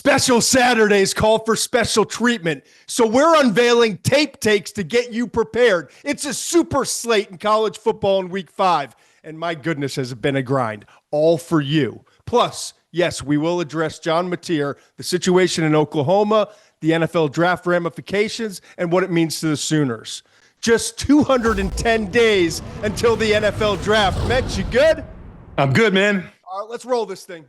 Special Saturdays call for special treatment, so we're unveiling tape takes to get you prepared. It's a super slate in college football in week 5, and my goodness, has it been a grind, all for you. Plus, yes, we will address John Mateer, the situation in Oklahoma, the NFL draft ramifications, and what it means to the Sooners. Just 210 days until the NFL draft. Mitch, you good? I'm good, man. All right, let's roll this thing.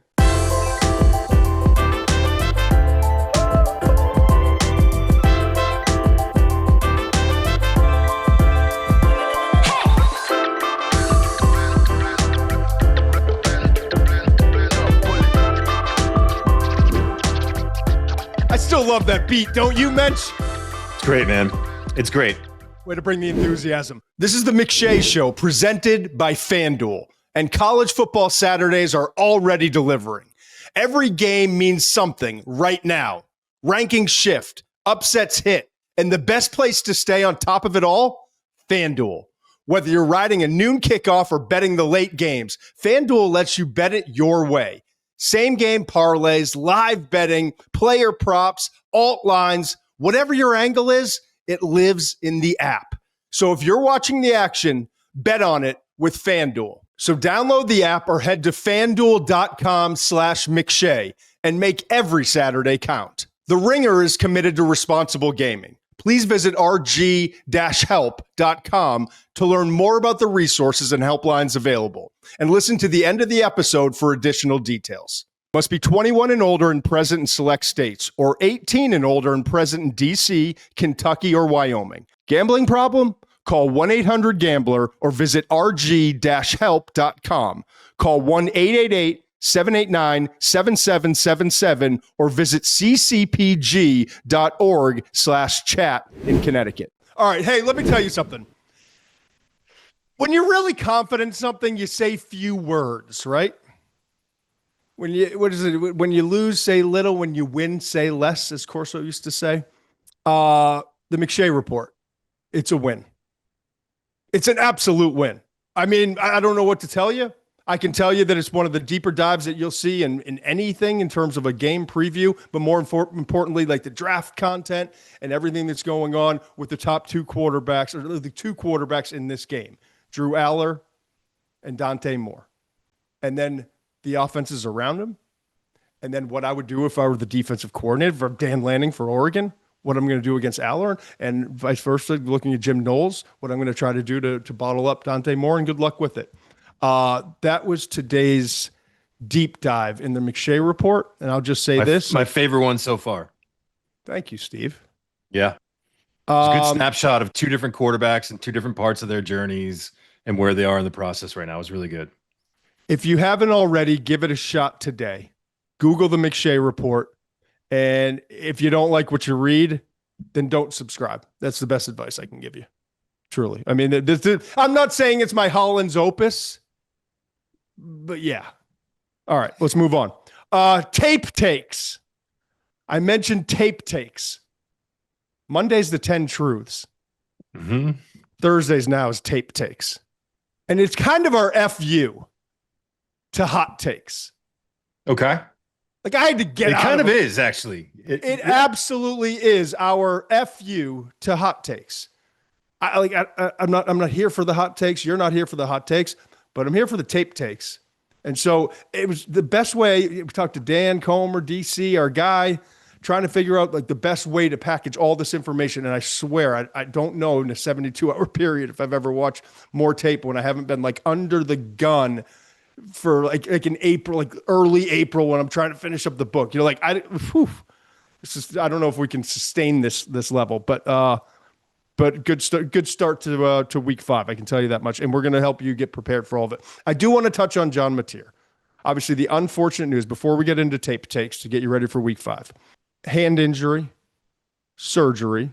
I still love that beat, don't you, Mensch? It's great, man. It's great. Way to bring the enthusiasm. This is the McShay Show, presented by FanDuel. And college football Saturdays are already delivering. Every game means something right now. Rankings shift, upsets hit, and the best place to stay on top of it all? FanDuel. Whether you're riding a noon kickoff or betting the late games, FanDuel lets you bet it your way. Same game parlays, live betting, player props, alt lines, whatever your angle is, it lives in the app. So if you're watching the action, bet on it with FanDuel. So download the app or head to FanDuel.com/McShay and make every Saturday count. The Ringer is committed to responsible gaming. Please visit rg-help.com to learn more about the resources and helplines available. And listen to the end of the episode for additional details. Must be 21 and older and present in select states, or 18 and older and present in D.C., Kentucky, or Wyoming. Gambling problem? Call 1-800-GAMBLER or visit rg-help.com. Call 1-888-789-7777 or visit ccpg.org/chat in Connecticut. All right, hey, let me tell you something. When you're really confident in something, you say few words, right? When you lose, say little. When you win, say less, as Corso used to say. The McShay Report. It's a win. It's an absolute win. I mean, I don't know what to tell you. I can tell you that it's one of the deeper dives that you'll see in anything in terms of a game preview, but more importantly, like the draft content and everything that's going on with the top two quarterbacks, or the two quarterbacks in this game, Drew Aller and Dante Moore. And then the offenses around him. And then what I would do if I were the defensive coordinator for Dan Lanning for Oregon, what I'm going to do against Aller, and vice versa, looking at Jim Knowles, what I'm going to try to do to bottle up Dante Moore, and good luck with it. That was today's deep dive in the McShay Report, and I'll just say this. My favorite one so far. Thank you, Steve. Yeah. It's a good snapshot of two different quarterbacks and two different parts of their journeys and where they are in the process right now. It was really good. If you haven't already, give it a shot today. Google the McShay Report. And if you don't like what you read, then don't subscribe. That's the best advice I can give you. Truly. I mean, I'm not saying it's my Holland's opus, but yeah. All right, let's move on. Tape takes. I mentioned tape takes. Monday's the 10 truths. Mm-hmm. Thursdays now is tape takes. And it's kind of our FU to hot takes. Okay. Like I had to get it out kind of of is, actually. It absolutely is our FU to hot takes. I'm not here for the hot takes. You're not here for the hot takes, but I'm here for the tape takes. And so it was the best way. We talked to Dan Comer, DC, our guy, trying to figure out like the best way to package all this information. And I swear, I don't know in a 72-hour period if I've ever watched more tape when I haven't been like under the gun for like in April, like early April when I'm trying to finish up the book. You're like, I don't know if we can sustain this level, but good start to week 5. I can tell you that much. And we're going to help you get prepared for all of it. I do want to touch on John Mateer. Obviously the unfortunate news before we get into tape takes to get you ready for week 5, hand injury, surgery,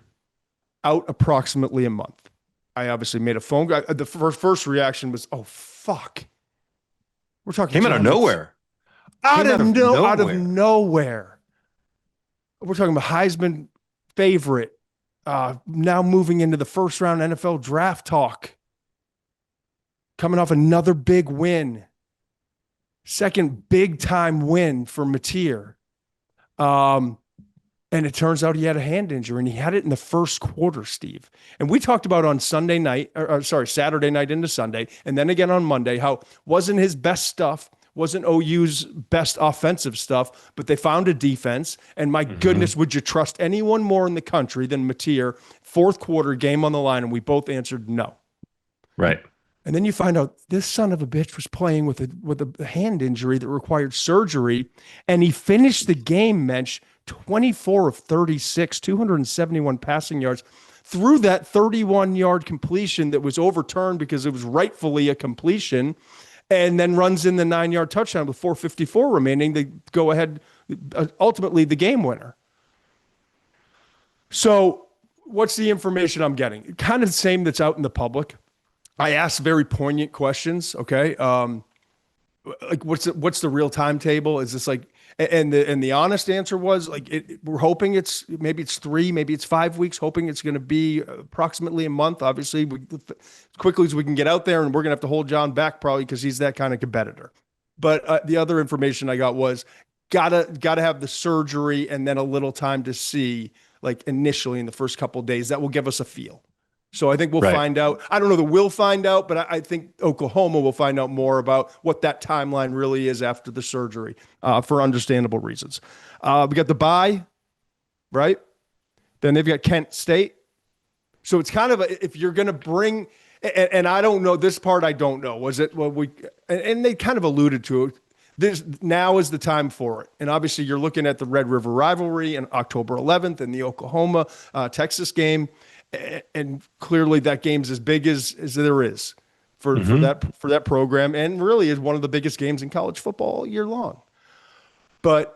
out approximately a month. I obviously made a phone call. The first reaction was, oh, fuck. We're talking came out of nowhere. Out of nowhere. We're talking about Heisman favorite. Now moving into the first round NFL draft talk. Coming off another big win. Second big time win for Mateer. And it turns out he had a hand injury, and he had it in the first quarter, Steve. And we talked about on Saturday night into Sunday, and then again on Monday, how wasn't his best stuff, wasn't OU's best offensive stuff, but they found a defense. And my goodness, would you trust anyone more in the country than Mateer? Fourth quarter, game on the line, and we both answered no. Right. And then you find out this son of a bitch was playing with a hand injury that required surgery, and he finished the game, Mensch, 24 of 36, 271 passing yards, through that 31-yard completion that was overturned because it was rightfully a completion, and then runs in the 9-yard touchdown with 4:54 remaining to go ahead, ultimately the game winner. So what's the information I'm getting? Kind of the same that's out in the public. I asked very poignant questions. Okay. Like what's the real timetable? Is this like, and the honest answer was like, we're hoping maybe it's 3, maybe it's 5 weeks, hoping it's going to be approximately a month. Obviously as quickly as we can get out there, and we're going to have to hold John back probably because he's that kind of competitor. But the other information I got was gotta have the surgery and then a little time to see, like initially in the first couple of days, that will give us a feel. So I think we'll find out. I don't know that we'll find out, but I think Oklahoma will find out more about what that timeline really is after the surgery, for understandable reasons. We got the bye, right? Then they've got Kent State. So it's kind of if you're going to bring, and I don't know this part. I don't know. Was it and they kind of alluded to it. This now is the time for it. And obviously you're looking at the Red River rivalry and October 11th and the Oklahoma Texas game. And clearly that game's as big as there is for that program, and really is one of the biggest games in college football all year long. But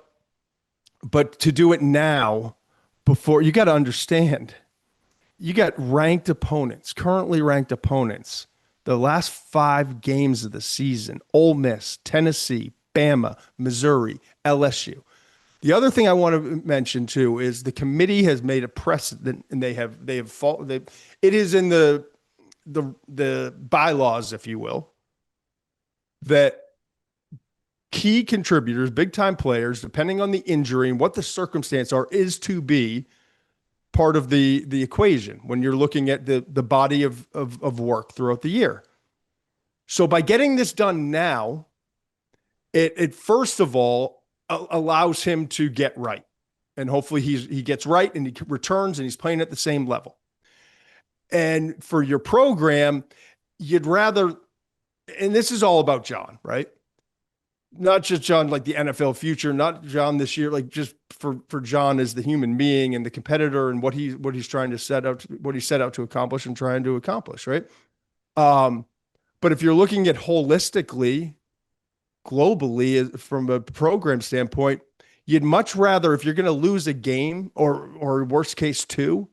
to do it now, before, you got to understand, you got ranked opponents, currently ranked opponents, the last 5 games of the season: Ole Miss, Tennessee, Bama, Missouri, LSU. The other thing I want to mention too is the committee has made a precedent, and it is in the bylaws, if you will, that key contributors, big time players, depending on the injury and what the circumstance are, is to be part of the equation when you're looking at the body of work throughout the year. So by getting this done now, it first of all allows him to get right, and hopefully he gets right and he returns and he's playing at the same level. And for your program, you'd rather, and this is all about John, right? Not just John, like the NFL future, not John this year, like just for John as the human being and the competitor and what he's trying to set out to accomplish and trying to accomplish, right? But if you're looking at holistically, globally, from a program standpoint, you'd much rather, if you're going to lose a game or worst case 2,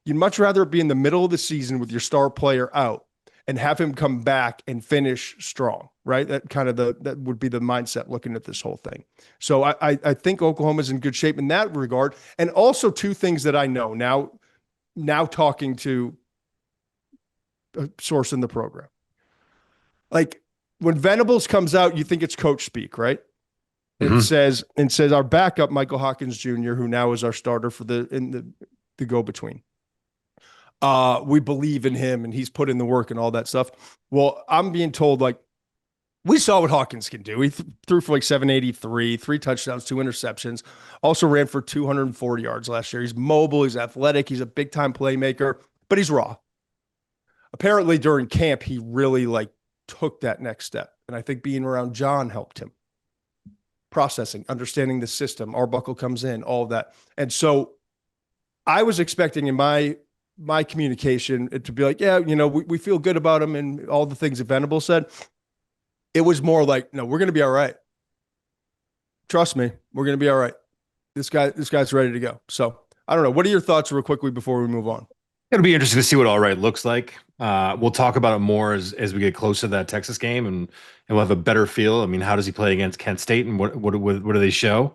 you'd much rather be in the middle of the season with your star player out and have him come back and finish strong, right? That would be the mindset looking at this whole thing. So I think Oklahoma's in good shape in that regard. And also 2 things that I know now talking to a source in the program, like, when Venables comes out, you think it's coach speak, right? It says our backup, Michael Hawkins Jr., who now is our starter for the go-between. We believe in him and he's put in the work and all that stuff. Well, I'm being told, like, we saw what Hawkins can do. He threw for like 783, 3 touchdowns, 2 interceptions, also ran for 240 yards last year. He's mobile, he's athletic, he's a big-time playmaker, but he's raw. Apparently during camp, he really took that next step. And I think being around John helped him. Processing, understanding the system, Arbuckle comes in, all of that. And so I was expecting in my communication it to be like, yeah, we feel good about him and all the things that Venable said. It was more like, no, we're going to be all right. Trust me, we're going to be all right. This guy's ready to go. So I don't know. What are your thoughts real quickly before we move on? It'll be interesting to see what all right looks like. We'll talk about it more as we get closer to that Texas game, and we'll have a better feel. I mean, how does he play against Kent State, and what do they show?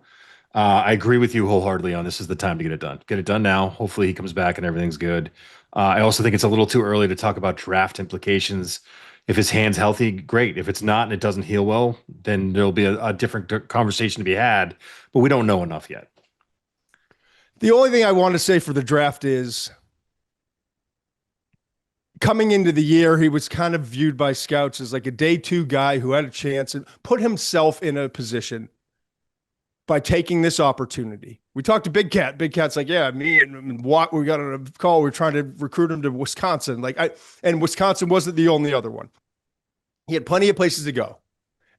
I agree with you wholeheartedly on this is the time to get it done. Get it done now. Hopefully he comes back and everything's good. I also think it's a little too early to talk about draft implications. If his hand's healthy, great. If it's not and it doesn't heal well, then there'll be a different conversation to be had, but we don't know enough yet. The only thing I want to say for the draft is coming into the year, he was kind of viewed by scouts as like a day two guy who had a chance and put himself in a position by taking this opportunity. We talked to Big Cat. Big Cat's like, yeah, me and Watt, we got on a call. We're trying to recruit him to Wisconsin. And Wisconsin wasn't the only other one. He had plenty of places to go.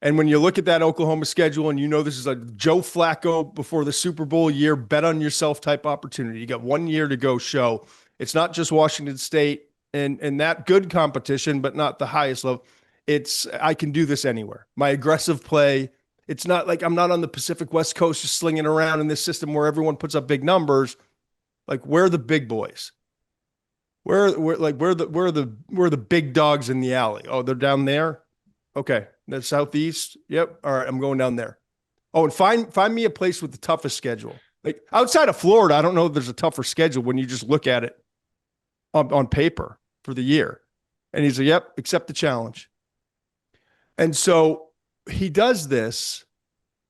And when you look at that Oklahoma schedule and you know this is a Joe Flacco before the Super Bowl year, bet on yourself type opportunity. You got 1 year to go show. It's not just Washington State and that good competition, but not the highest level. It's, I can do this anywhere. My aggressive play, it's not like I'm not on the Pacific West Coast just slinging around in this system where everyone puts up big numbers. Like, where are the big boys? Where are the big dogs in the alley? Oh, they're down there? Okay. The Southeast. Yep. All right. I'm going down there. Oh, and find me a place with the toughest schedule. Like outside of Florida, I don't know if there's a tougher schedule when you just look at it on paper for the year. And he's like, yep, accept the challenge. And so he does this,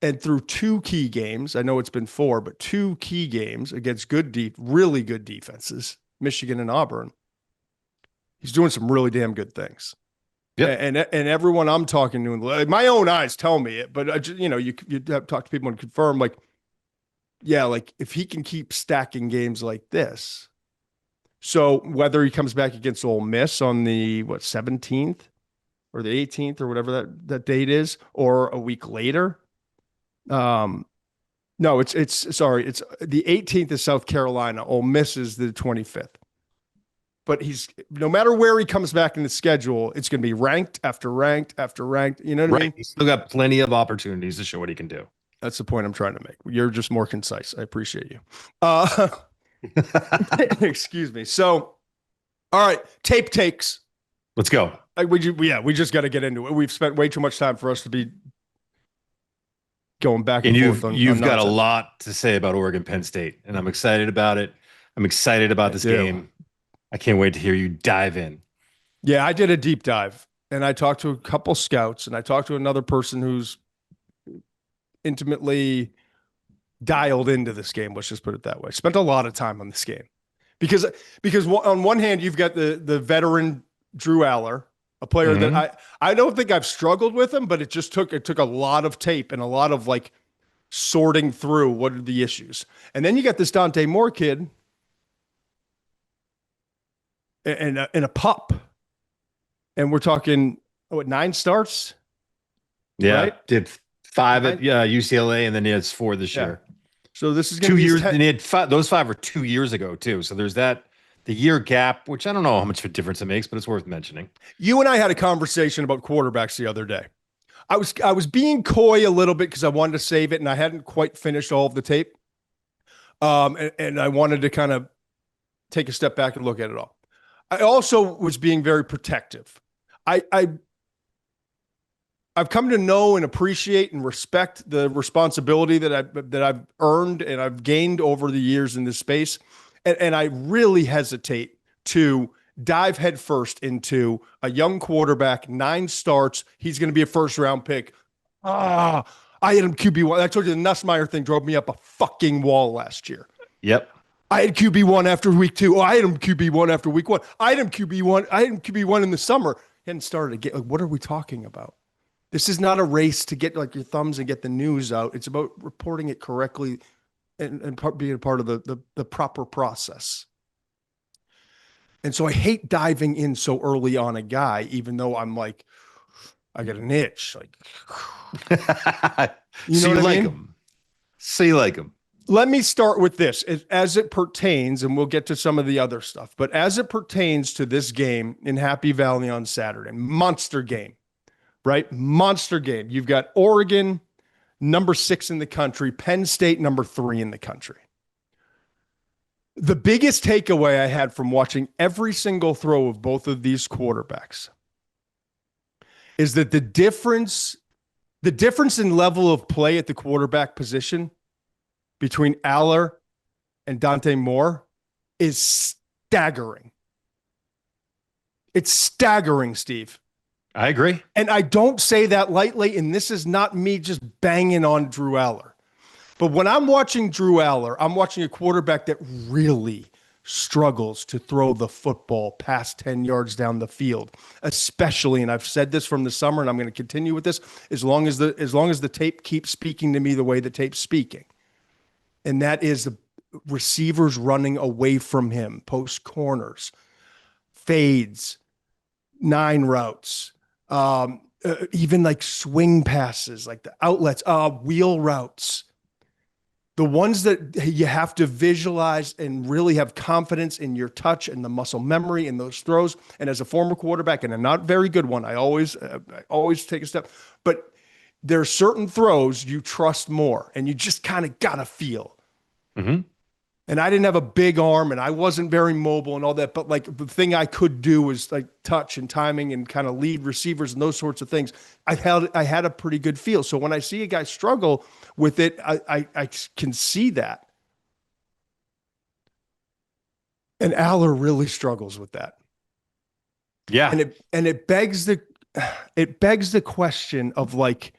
and through 2 key games, I know it's been 4, but 2 key games against really good defenses, Michigan and Auburn, he's doing some really damn good things. Yep. And everyone I'm talking to, like, my own eyes tell me it, but I just, you have to talk to people and confirm, like, yeah, like if he can keep stacking games like this. So whether he comes back against Ole Miss on the 17th or the 18th or whatever that date is, or a week later. No, it's the 18th is South Carolina. Ole Miss is the 25th. But no matter where he comes back in the schedule, it's going to be ranked after ranked after ranked. You know what I mean? He's still got plenty of opportunities to show what he can do. That's the point I'm trying to make. You're just more concise. I appreciate you. Excuse me. So, all right, tape takes. Let's go. We just got to get into it. We've spent way too much time for us to be going back and forth. You've got a lot to say about Oregon Penn State, and I'm excited about it. I'm excited about this game. I can't wait to hear you dive in. Yeah, I did a deep dive, and I talked to a couple scouts, and I talked to another person who's intimately dialed into this game. Let's just put it that way. Spent a lot of time on this game because on one hand, you've got the veteran Drew Aller, a player that I don't think I've struggled with him, but it took a lot of tape and a lot of like sorting through what are the issues. And then you got this Dante Moore kid and a pup. And we're talking 9 starts? Yeah. Right? Did 5 at UCLA, and then he has 4 this year. So this is going to be 2 years, and he had 5, those 5 were 2 years ago too. So there's the year gap, which I don't know how much of a difference it makes, but it's worth mentioning. You and I had a conversation about quarterbacks the other day. I was being coy a little bit because I wanted to save it, and I hadn't quite finished all of the tape. And I wanted to kind of take a step back and look at it all. I also was being very protective. I've come to know and appreciate and respect the responsibility that I've earned and I've gained over the years in this space. And I really hesitate to dive headfirst into a young quarterback, 9 starts. He's going to be a first-round pick. I had him QB1. I told you the Nussmeier thing drove me up a fucking wall last year. Yep. I had QB1 after week 2. I had him QB1 after week 1. I had him QB1 in the summer. He hadn't started again. Like, what are we talking about? This is not a race to get like your thumbs and get the news out. It's about reporting it correctly and being a part of the proper process. And so I hate diving in so early on a guy, even though I'm like, I got an itch. Like, you like him. So you like him. Let me start with this as it pertains, and we'll get to some of the other stuff, but as it pertains to this game in Happy Valley on Saturday, monster game, right? Monster game. You've got Oregon, number 6 in the country, Penn State, number 3 in the country. The biggest takeaway I had from watching every single throw of both of these quarterbacks is that the difference in level of play at the quarterback position between Aller and Dante Moore is staggering. It's staggering, Steve. I agree. And I don't say that lightly, and this is not me just banging on Drew Aller. But when I'm watching Drew Aller, I'm watching a quarterback that really struggles to throw the football past 10 yards down the field, especially, and I've said this from the summer and I'm going to continue with this as long as the tape keeps speaking to me the way the tape's speaking. And that is the receivers running away from him, post corners, fades, 9 routes, even like swing passes, like the outlets, wheel routes. The ones that you have to visualize and really have confidence in your touch and the muscle memory in those throws. And as a former quarterback, and a not very good one, I always take a step. But there are certain throws you trust more, and you just kind of got to feel. Mm-hmm. And I didn't have a big arm, and I wasn't very mobile and all that. But like the thing I could do was like touch and timing and kind of lead receivers and those sorts of things. I had a pretty good feel. So when I see a guy struggle with it, I can see that. And Aller really struggles with that. Yeah. And it begs the question of like,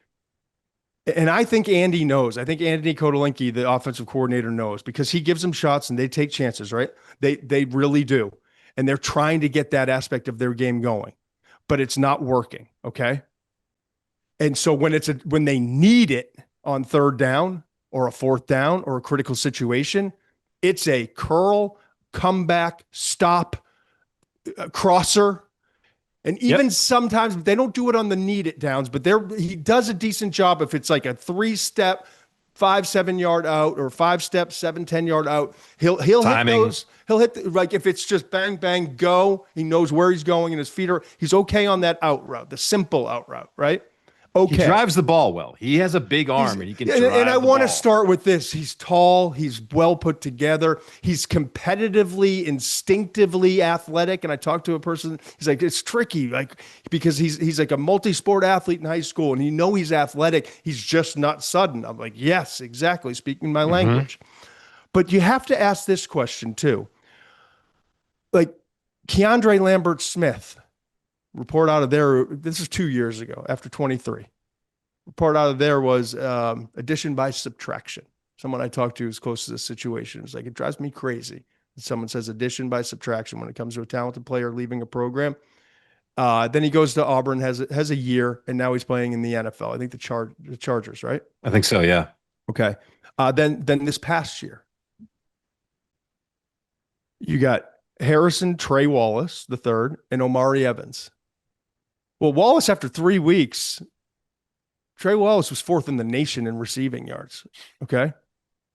and I think Andy knows. I think Andy Kotelinki, the offensive coordinator, knows because he gives them shots and they take chances, right? They really do. And they're trying to get that aspect of their game going, but it's not working. Okay. And so when they need it on 3rd down or a 4th down or a critical situation, it's a curl, comeback, stop, crosser. And even sometimes they don't do it on the need it downs, but he does a decent job if it's like a 3-step, 5-7 yard out or 5-step, 7-10 yard out. He'll hit those. He'll hit like if it's just bang, bang, go. He knows where he's going and his feet he's okay on that out route, the simple out route, right? Okay. He drives the ball well. He has a big arm and he can drive and I want to ball. start with this. He's tall. He's well put together. He's competitively, instinctively athletic. And I talked to a person. He's like, it's tricky, like because he's like a multi-sport athlete in high school, and he's athletic. He's just not sudden. I'm like, yes, exactly. Speaking my language. But you have to ask this question too. Like Keandre Lambert-Smith. Report out of there, this is 2 years ago, after 23. Report out of there was addition by subtraction. Someone I talked to who's close to this situation was like, it drives me crazy. Someone says addition by subtraction when it comes to a talented player leaving a program. Then he goes to Auburn, has a year, and now he's playing in the NFL. I think the Chargers, right? I think so, yeah. Okay. Then this past year, you got Harrison Trey Wallace, the third, and Omari Evans. Well, Wallace, after 3 weeks, Trey Wallace was 4th in the nation in receiving yards, okay,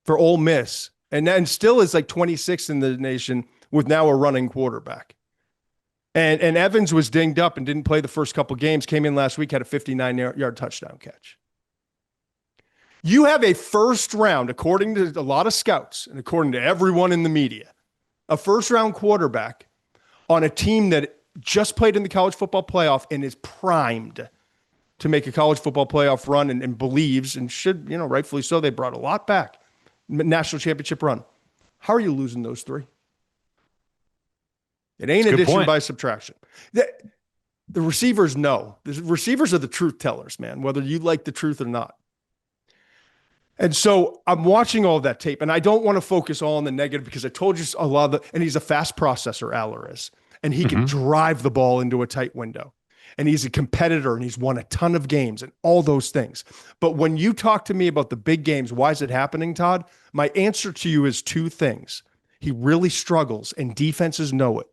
for Ole Miss. And then still is like 26th in the nation with now a running quarterback. And Evans was dinged up and didn't play the first couple games, came in last week, had a 59-yard touchdown catch. You have a first round, according to a lot of scouts and according to everyone in the media, a first-round quarterback on a team that just played in the college football playoff and is primed to make a college football playoff run and believes and should, rightfully so. They brought a lot back. National championship run. How are you losing those 3? It ain't addition by subtraction. The receivers know. The receivers are the truth tellers, man, whether you like the truth or not. And so I'm watching all of that tape, and I don't want to focus all on the negative because I told you a lot of and he's a fast processor, Aller is. And he can drive the ball into a tight window. And he's a competitor, and he's won a ton of games and all those things. But when you talk to me about the big games, why is it happening, Todd? My answer to you is 2 things. He really struggles, and defenses know it.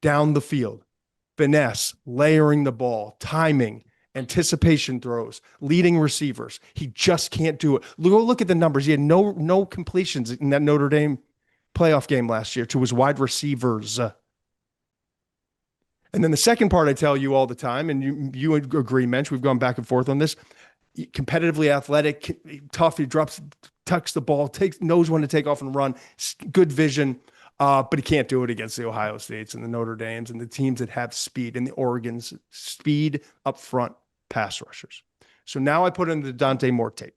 Down the field, finesse, layering the ball, timing, anticipation throws, leading receivers. He just can't do it. Go look at the numbers. He had no completions in that Notre Dame playoff game last year to his wide receivers. And then the second part I tell you all the time, and you agree, Mensch, we've gone back and forth on this, competitively athletic, tough, he tucks the ball, knows when to take off and run, good vision, but he can't do it against the Ohio States and the Notre Dames and the teams that have speed and the Oregon's speed up front pass rushers. So now I put in the Dante Moore tape.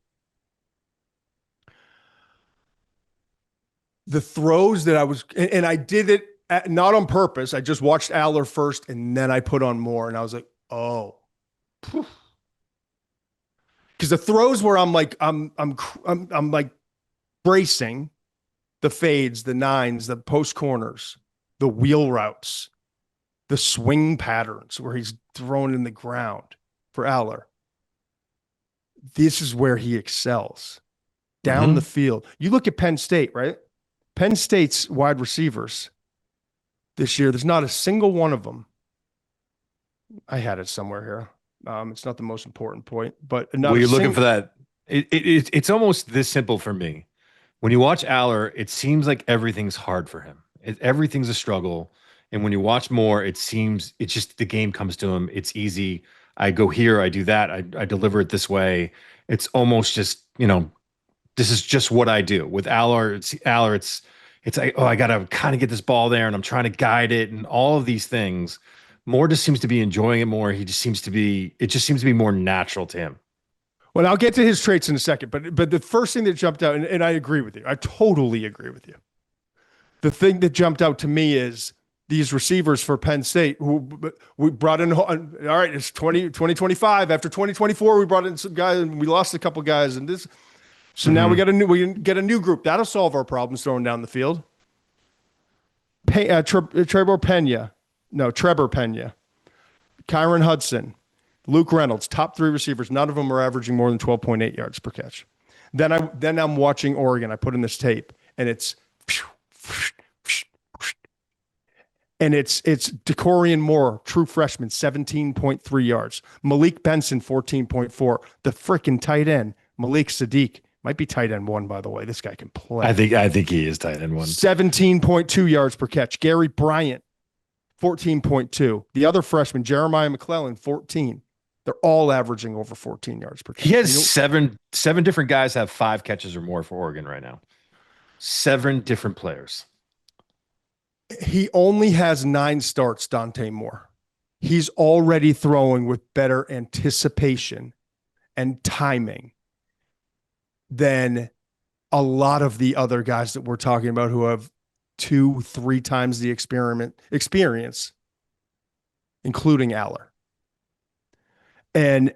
The throws that and I did it, not on purpose. I just watched Aller first, and then I put on Moore, and I was like, oh. Because the throws where I'm like bracing, the fades, the nines, the post corners, the wheel routes, the swing patterns where he's thrown in the ground for Aller. This is where he excels down the field. You look at Penn State, right? Penn State's wide receivers this year, there's not a single one of them. I had it somewhere here. It's not the most important point, but well, you're looking for that. It's almost this simple for me. When you watch Aller, it seems like everything's hard for him. Everything's a struggle. And when you watch more, it seems it's just the game comes to him. It's easy. I go here, I do that, I deliver it this way. It's almost just, this is just what I do. With Aller, it's like, oh, I gotta kind of get this ball there, and I'm trying to guide it, and all of these things. Moore just seems to be enjoying it more. It just seems to be more natural to him. Well, I'll get to his traits in a second, but the first thing that jumped out, and I agree with you. I totally agree with you. The thing that jumped out to me is these receivers for Penn State who we brought in. All right, it's 2025. After 2024, we brought in some guys and we lost a couple guys, and this. So now we get a new group. That'll solve our problems throwing down the field. Trevor Pena, Kyron Hudson, Luke Reynolds, top three receivers. None of them are averaging more than 12.8 yards per catch. Then I'm watching Oregon. I put in this tape, and it's Decorian Moore, true freshman, 17.3 yards. Malik Benson, 14.4. The freaking tight end, Malik Sadiq, might be tight end 1, by the way. This guy can play. I think he is tight end 1. 17.2 yards per catch. Gary Bryant, 14.2. The other freshman, Jeremiah McClellan, 14. They're all averaging over 14 yards per catch. He has seven different guys have 5 catches or more for Oregon right now. 7 different players. He only has 9 starts, Dante Moore. He's already throwing with better anticipation and timing than a lot of the other guys that we're talking about who have 2-3 times the experience, including Aller. And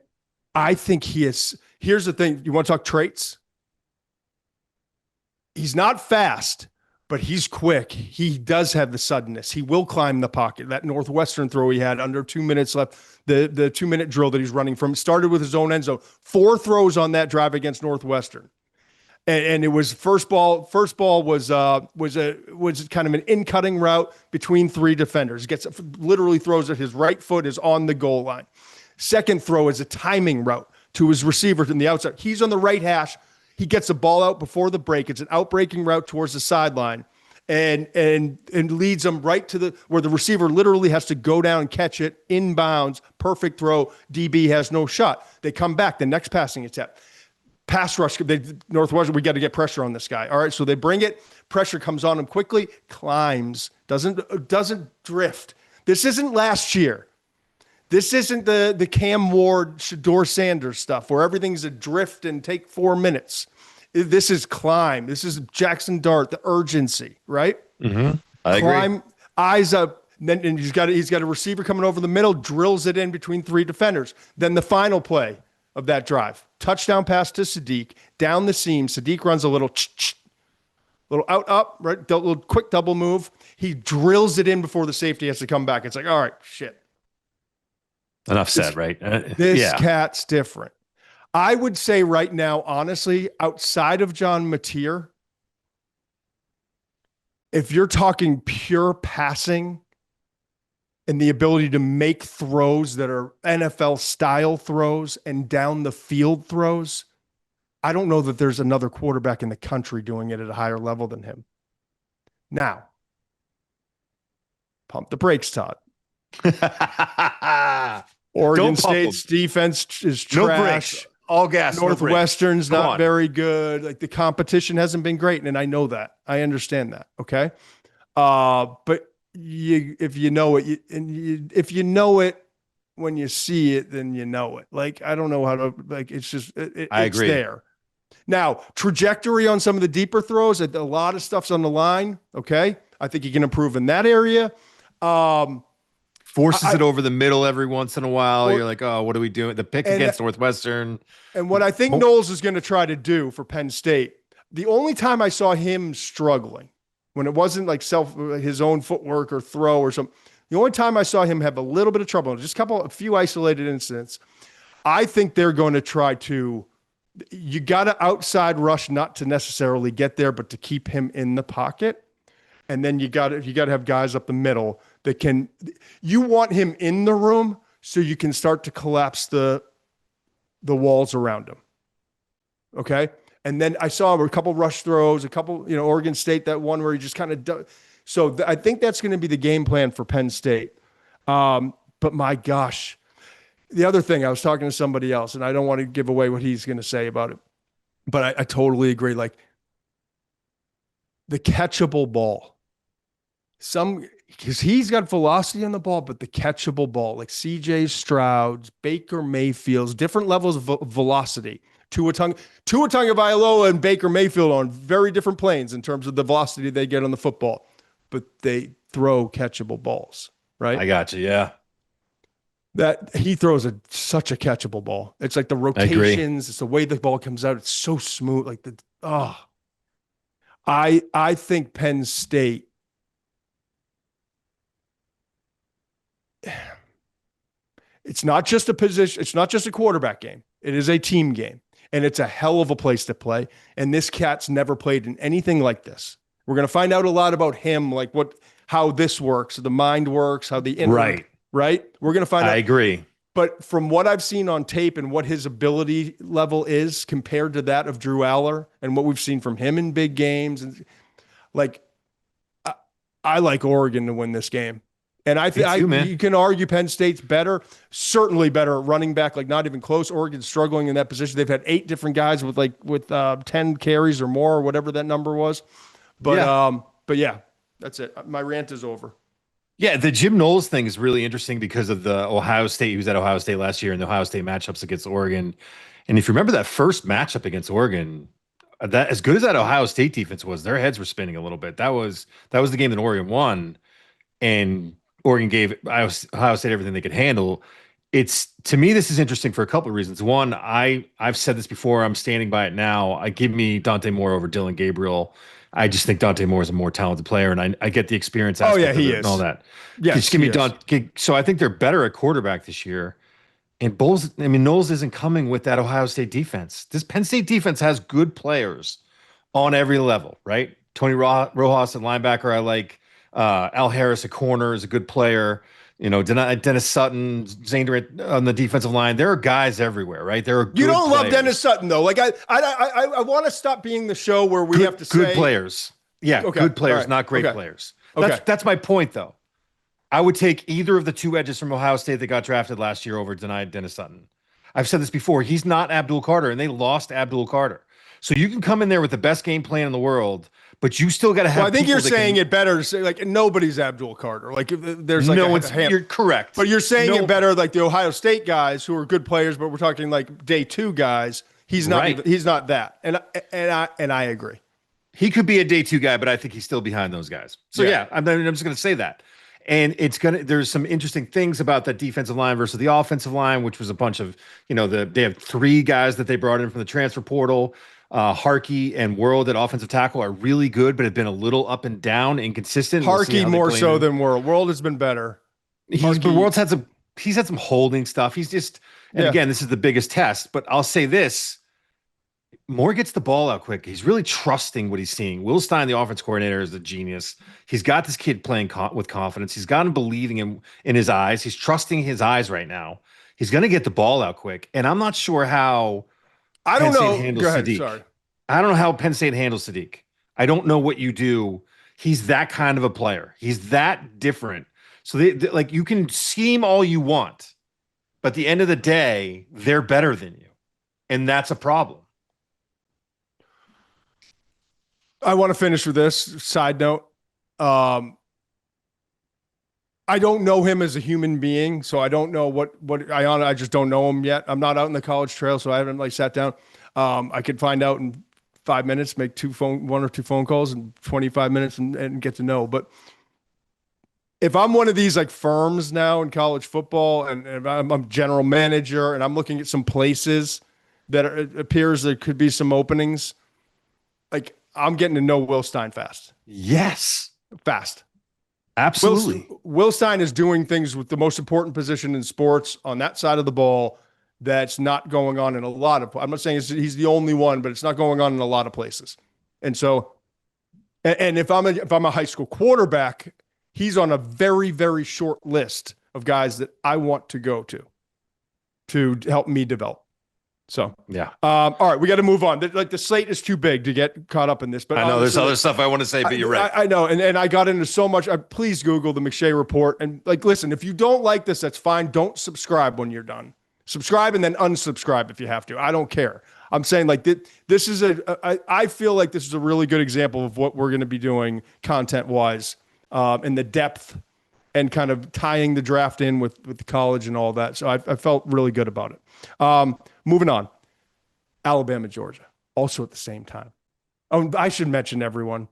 I think here's the thing. You want to talk traits? He's not fast, but he's quick. He does have the suddenness. He will climb the pocket. That Northwestern throw he had under 2 minutes left, the 2-minute drill that he's running from, started with his own end zone. 4 throws on that drive against Northwestern. And it was first ball was kind of an in-cutting route between 3 defenders. Literally throws it. His right foot is on the goal line. Second throw is a timing route to his receiver from the outside. He's on the right hash. He gets the ball out before the break. It's an out-breaking route towards the sideline and leads them right to where the receiver literally has to go down and catch it inbounds. Perfect throw. DB has no shot. They come back. The next passing attempt. Pass rush. Northwestern, we got to get pressure on this guy. All right, so they bring it. Pressure comes on him quickly. Climbs. Doesn't drift. This isn't last year. This isn't the Cam Ward, Shador Sanders stuff where everything's a drift and take 4 minutes. This is climb. This is Jackson Dart, the urgency, right? Mm-hmm. I climb, agree. eyes up. And he's got a receiver coming over the middle, drills it in between 3 defenders. Then the final play of that drive, touchdown pass to Sadiq, down the seam. Sadiq runs a little out, right? Little quick double move. He drills it in before the safety has to come back. It's like, all right, shit. Enough said, right? This cat's different. I would say right now, honestly, outside of John Mateer, if you're talking pure passing and the ability to make throws that are NFL style throws and down the field throws, I don't know that there's another quarterback in the country doing it at a higher level than him. Now, pump the brakes, Todd. Oregon State's defense is trash. No brakes. All gas. Northwestern's no not very good. Like the competition hasn't been great, and I know that. I understand that. Okay, but if you know it, if you know it when you see it, then you know it. Like I don't know how to. Like it's just I agree. There. Now trajectory on some of the deeper throws. A lot of stuff's on the line. Okay, I think you can improve in that area. Forces it over the middle every once in a while. Well, You're like, oh, what are we doing? The pick and against Northwestern. and what I think Knowles is going to try to do for Penn State, the only time I saw him struggling, when it wasn't like his own footwork or throw or something, the only time I saw him have a little bit of trouble, just a few isolated incidents, I think they're going to try to, you got to outside rush, not to necessarily get there, but to keep him in the pocket. And then you got to have guys up the middle that can, you want him in the room so you can start to collapse the walls around him. Okay. And then I saw a couple rush throws, a couple, Oregon State, that one where he just kind of, I think that's going to be the game plan for Penn State. But my gosh, the other thing, I was talking to somebody else, and I don't want to give away what he's going to say about it, but I totally agree. Like the catchable ball, because he's got velocity on the ball, but the catchable ball, like CJ Stroud's, Baker Mayfield's, different levels of velocity. Tua Tagovailoa and Baker Mayfield on very different planes in terms of the velocity they get on the football, but they throw catchable balls, right? I got you. Yeah. That he throws such a catchable ball. It's like the rotations, it's the way the ball comes out. It's so smooth. Like I think Penn State, it's not just a position, it's not just a quarterback game. It is a team game, and it's a hell of a place to play. And this cat's never played in anything like this. We're going to find out a lot about him, like how this works, the mind works, how the inner, right? We're going to find out. I agree. But from what I've seen on tape and what his ability level is compared to that of Drew Aller and what we've seen from him in big games, and like, I like Oregon to win this game. And I think you can argue Penn State's better, certainly better at running back, like not even close. Oregon's struggling in that position. They've had 8 different guys with 10 carries or more, or whatever that number was. But yeah, that's it. My rant is over. Yeah, the Jim Knowles thing is really interesting because of the Ohio State. He was at Ohio State last year and the Ohio State matchups against Oregon. And if you remember that first matchup against Oregon, that as good as that Ohio State defense was, their heads were spinning a little bit. That was the game that Oregon won, and Oregon gave Ohio State everything they could handle. To me, this is interesting for a couple of reasons. One, I've said this before. I'm standing by it now. I give me Dante Moore over Dylan Gabriel. I just think Dante Moore is a more talented player, and I get the experience aspect of it and all that. Yeah, just give me Dante. So I think they're better at quarterback this year. And Knowles isn't coming with that Ohio State defense. This Penn State defense has good players on every level, right? Tony Rojas at linebacker, I like. Al Harris, a corner, is a good player. Dennis Sutton, Zane Durant on the defensive line. There are guys everywhere, right? There are good You don't players. love Dennis Sutton, though. Like I want to stop being the show where we have to say good players. Yeah, okay, good players, right, not great okay. players. Okay. That's my point, though. I would take either of the 2 edges from Ohio State that got drafted last year over Dennis Sutton. I've said this before. He's not Abdul Carter, and they lost Abdul Carter. So you can come in there with the best game plan in the world, but you still got to have. Well, I think you're saying it better to say like nobody's Abdul Carter. Like there's like no one's. You're correct, but you're saying it better like the Ohio State guys who are good players, but we're talking like day 2 guys. He's not. Right. He's not that, and I agree. He could be a day 2 guy, but I think he's still behind those guys. So yeah I'm just going to say that. And there's some interesting things about that defensive line versus the offensive line, which was a bunch of, they have 3 guys that they brought in from the transfer portal. Harkey and World at offensive tackle are really good, but have been a little up and down, inconsistent. Harkey more so than World. World has been better. But World's had some holding stuff. He's just, again, this is the biggest test, but I'll say this. Moore gets the ball out quick. He's really trusting what he's seeing. Will Stein, the offense coordinator, is a genius. He's got this kid playing with confidence. He's got him believing in his eyes. He's trusting his eyes right now. He's going to get the ball out quick. And I'm not sure how Penn State handles Sadiq. Sorry. I don't know how Penn State handles Sadiq. I don't know what you do. He's that kind of a player. He's that different. So like you can scheme all you want, but at the end of the day, they're better than you. And that's a problem. I want to finish with this side note. I don't know him as a human being, so I don't know what I just don't know him yet. I'm not out in the college trail, so I haven't sat down. I could find out in 5 minutes, make 1 or 2 phone calls in 25 minutes and get to know. But if I'm one of these like firms now in college football, and I'm a general manager, and I'm looking at some places that it appears there could be some openings, like I'm getting to know Will Stein fast. Yes. Fast. Absolutely. Will Stein is doing things with the most important position in sports on that side of the ball that's not going on in a lot of, I'm not saying he's the only one, but it's not going on in a lot of places. And so, and if I'm a high school quarterback, he's on a very, very short list of guys that I want to go to help me develop. So, yeah. All right, we got to move on. Like the slate is too big to get caught up in this, but I know there's other stuff I want to say, but you're right. I know. And I got into so much. Please Google the McShay Report. And like, listen, if you don't like this, that's fine. Don't subscribe when you're done. Subscribe and then unsubscribe if you have to. I don't care. I'm saying like this is I feel like this is a really good example of what we're going to be doing content wise, in the depth and kind of tying the draft in with the college and all that. So I felt really good about it. Moving on, Alabama, Georgia, also at the same time. Oh, I should mention everyone.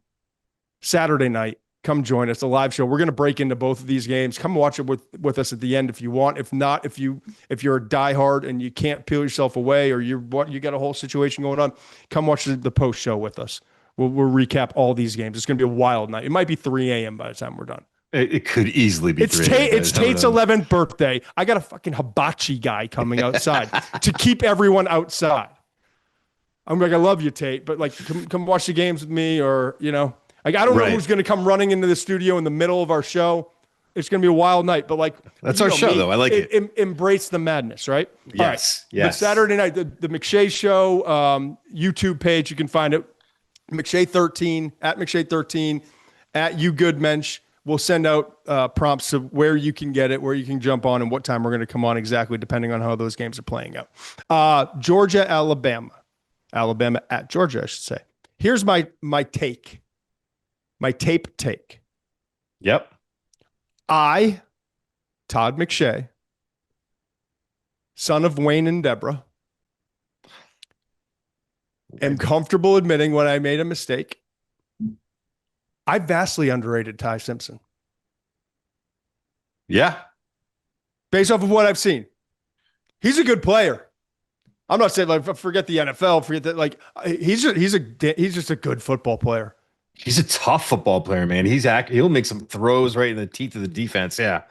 Saturday night, come join us, a live show. We're going to break into both of these games. Come watch it with us at the end if you want. If not, if you're a diehard and you can't peel yourself away, or you got a whole situation going on, come watch the post show with us. We'll recap all these games. It's going to be a wild night. It might be 3 a.m. by the time we're done. It could easily be. It's Tate's 11th birthday. I got a fucking hibachi guy coming outside to keep everyone outside. I'm like, I love you, Tate, but like, come watch the games with me, or like, I don't know who's going to come running into the studio in the middle of our show. It's going to be a wild night, but like, that's our show, though. I like it. Embrace the madness, right? Yes. All right. Yes. But Saturday night, the McShay Show YouTube page, you can find it. McShay 13 at McShay 13 at YouGoodMensch. We'll send out prompts of where you can get it, where you can jump on, and what time we're going to come on exactly, depending on how those games are playing out. Georgia, Alabama at Georgia, I should say. Here's my take, my tape take. Yep. I, Todd McShay, son of Wayne and Deborah, am comfortable admitting when I made a mistake. I vastly underrated Ty Simpson. Yeah. Based off of what I've seen. He's a good player. I'm not saying like forget the NFL, forget that, like he's just a good football player. He's a tough football player, man. He'll make some throws right in the teeth of the defense. Yeah.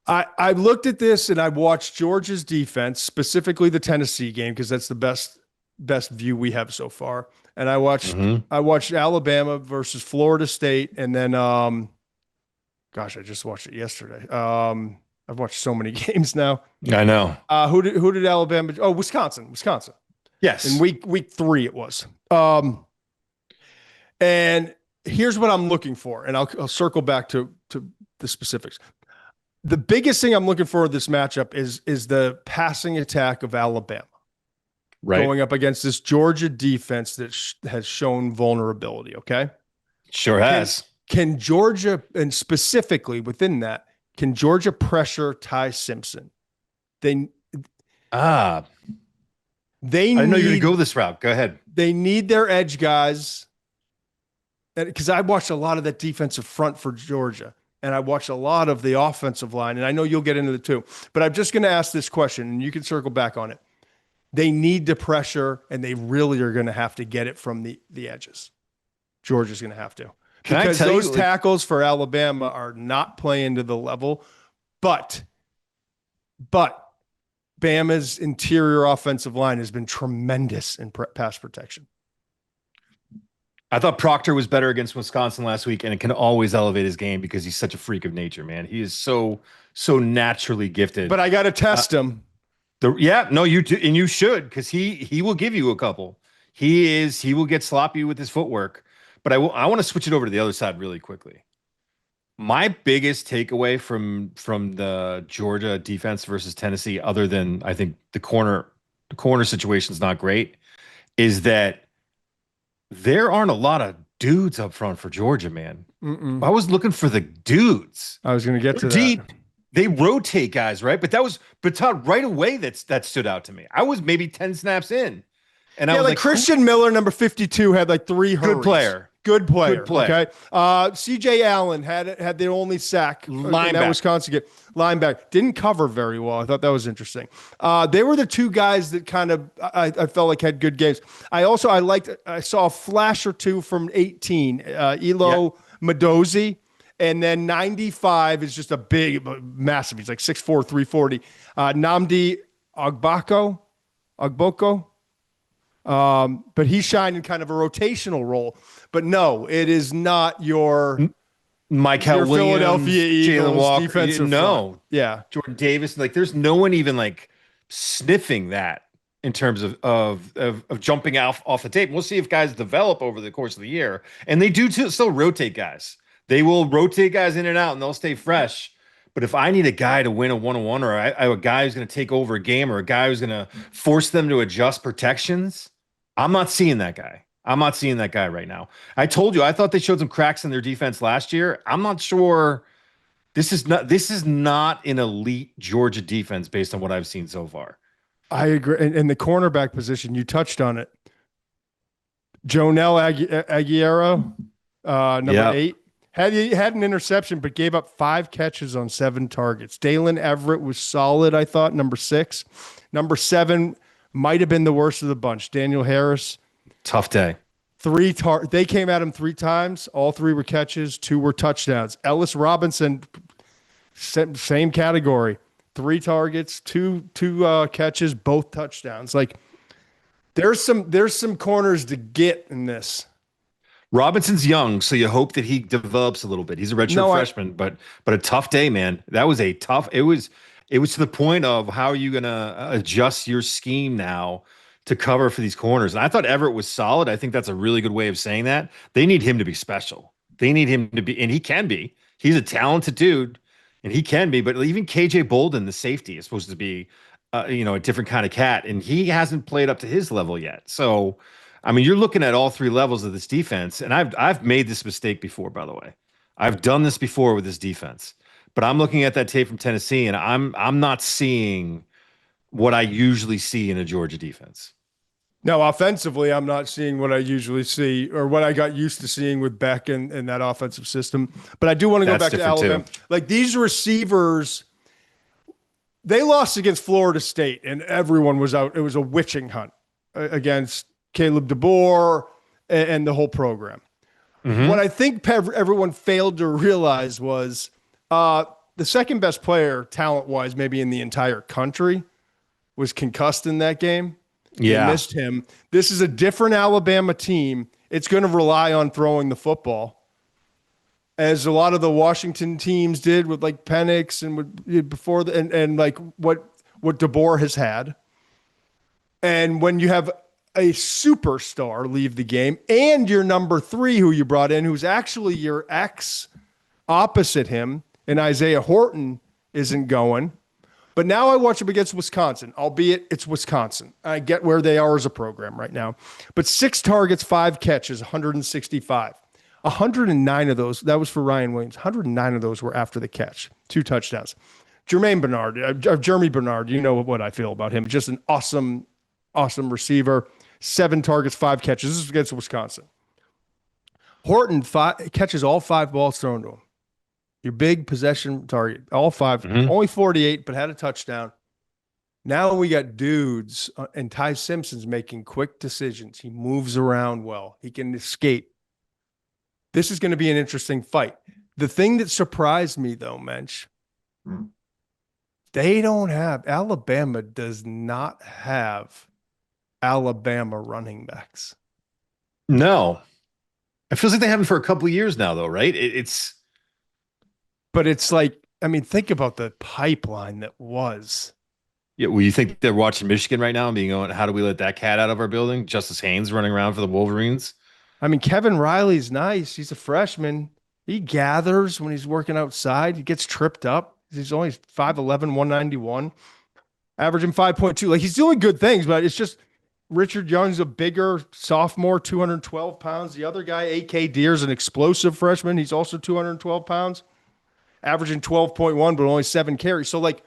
I looked at this and I watched Georgia's defense, specifically the Tennessee game, because that's the best view we have so far. And I watched Alabama versus Florida State, and then gosh, I just watched it yesterday. I've watched so many games now. I know. Who did Alabama? Oh, Wisconsin. Yes. In week 3 it was. And here's what I'm looking for, and I'll circle back to the specifics. The biggest thing I'm looking for in this matchup is the passing attack of Alabama. Right. Going up against this Georgia defense that has shown vulnerability, okay? Sure has. Can Georgia, and specifically within that, can Georgia pressure Ty Simpson? I didn't know you were going to go this route. Go ahead. They need their edge guys. Because I watched a lot of that defensive front for Georgia, and I watched a lot of the offensive line, and I know you'll get into the two. But I'm just going to ask this question, and you can circle back on it. They need to pressure, and they really are going to have to get it from the edges. Georgia's going to have to. Because those tackles for Alabama are not playing to the level, but Bama's interior offensive line has been tremendous in pass protection. I thought Proctor was better against Wisconsin last week, and it can always elevate his game because he's such a freak of nature, man. He is so naturally gifted. But I got to test him. You do, and you should, because he will give you a couple. He will get sloppy with his footwork. But I want to switch it over to the other side really quickly. My biggest takeaway from the Georgia defense versus Tennessee, other than I think the corner situation is not great, is that there aren't a lot of dudes up front for Georgia, man. I was looking for the dudes. I was going to get to deep. That. They rotate guys, right? But Todd, right away that stood out to me. I was maybe 10 snaps in. And I was like Christian Miller, number 52, had like 3 hurries. Good player. Good player. Good player. Okay. C.J. Allen had the only sack in that Linebacker. Wisconsin game. Linebacker. Didn't cover very well. I thought that was interesting. They were the two guys that kind of I felt like had good games. I saw a flash or two from 18. Elo Madozi. And then 95 is just a big, massive. He's like 6'4", 340. Nnamdi Ogboko. But he's shined in kind of a rotational role. But no, it is not your Michael Williams, Philadelphia Eagles Jalen Walker. defensive front. Yeah. Jordan Davis. Like, there's no one even like sniffing that in terms of jumping off the tape. We'll see if guys develop over the course of the year, and they do still rotate guys. They will rotate guys in and out, and they'll stay fresh. But if I need a guy to win a one-on-one, or a guy who's going to take over a game, or a guy who's going to force them to adjust protections, I'm not seeing that guy. I'm not seeing that guy right now. I told you, I thought they showed some cracks in their defense last year. I'm not sure. This is not an elite Georgia defense based on what I've seen so far. I agree. And the cornerback position, you touched on it. Jonel Aguero, number 8. Had an interception, but gave up 5 catches on 7 targets. Dalen Everett was solid, I thought, number 6. Number 7 might have been the worst of the bunch. Daniel Harris. Tough day. They came at him 3 times. All 3 were catches. 2 were touchdowns. Ellis Robinson, same category. 3 targets, 2 catches, both touchdowns. Like, there's some corners to get in this. Robinson's young, so you hope that he develops a little bit. He's a redshirt freshman, but a tough day, man. That was a tough. It was to the point of, how are you going to adjust your scheme now to cover for these corners? And I thought Everett was solid. I think that's a really good way of saying that. They need him to be special. They need him to be, and he can be. He's a talented dude, and he can be. But even KJ Bolden, the safety, is supposed to be, a different kind of cat, and he hasn't played up to his level yet. So, I mean, you're looking at all 3 levels of this defense, and I've made this mistake before, by the way. I've done this before with this defense, but I'm looking at that tape from Tennessee, and I'm not seeing what I usually see in a Georgia defense. No, offensively, I'm not seeing what I usually see, or what I got used to seeing with Beck and that offensive system. But I do want to go back to Alabama. Like, these receivers, they lost against Florida State, and everyone was out. It was a witching hunt against Caleb DeBoer and the whole program. Mm-hmm. What I think everyone failed to realize was the second best player, talent-wise, maybe in the entire country, was concussed in that game. Yeah. They missed him. This is a different Alabama team. It's going to rely on throwing the football, as a lot of the Washington teams did with like Penix and before and like what DeBoer has had. And when you have a superstar leave the game, and your number 3 who you brought in, who's actually your ex opposite him, and Isaiah Horton isn't going. But now I watch him against Wisconsin, albeit it's Wisconsin. I get where they are as a program right now. But 6 targets, 5 catches, 165. 109 of those, that was for Ryan Williams. 109 of those were after the catch. 2 touchdowns. Jeremy Bernard, you know what I feel about him. Just an awesome receiver. 7 targets, 5 catches. This is against Wisconsin. Horton catches all 5 balls thrown to him. Your big possession target, all 5, only 48, but had a touchdown. Now we got dudes, and Ty Simpson's making quick decisions. He moves around well. He can escape. This is going to be an interesting fight. The thing that surprised me, though, Mensch, Alabama does not have Alabama running backs. No. It feels like they haven't for a couple of years now, though, right? But it's like, I mean, think about the pipeline that was. Yeah, well, you think they're watching Michigan right now and being going, how do we let that cat out of our building? Justice Haynes running around for the Wolverines. I mean, Kevin Riley's nice. He's a freshman. He gathers when he's working outside. He gets tripped up. He's only 5'11", 191, averaging 5.2. Like, he's doing good things, but it's just Richard Young's a bigger sophomore, 212 pounds. The other guy, A.K. Deer's an explosive freshman. He's also 212 pounds. Averaging 12.1, but only 7 carries. So, like,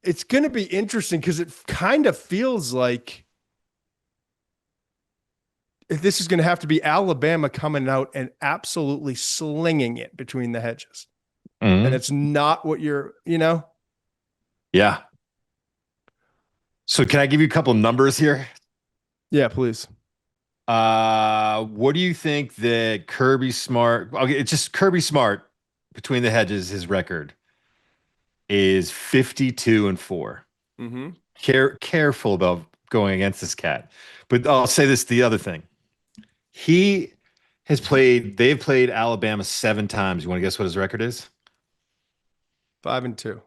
it's going to be interesting because it kind of feels like if this is going to have to be Alabama coming out and absolutely slinging it between the hedges. And it's not what Yeah. So can I give you a couple of numbers here? Yeah, please. What do you think that Kirby Smart? Okay, it's just Kirby Smart between the hedges. His record is 52-4. Mm-hmm. Careful about going against this cat. But I'll say this: the other thing, they've played Alabama 7 times. You want to guess what his record is? 5-2.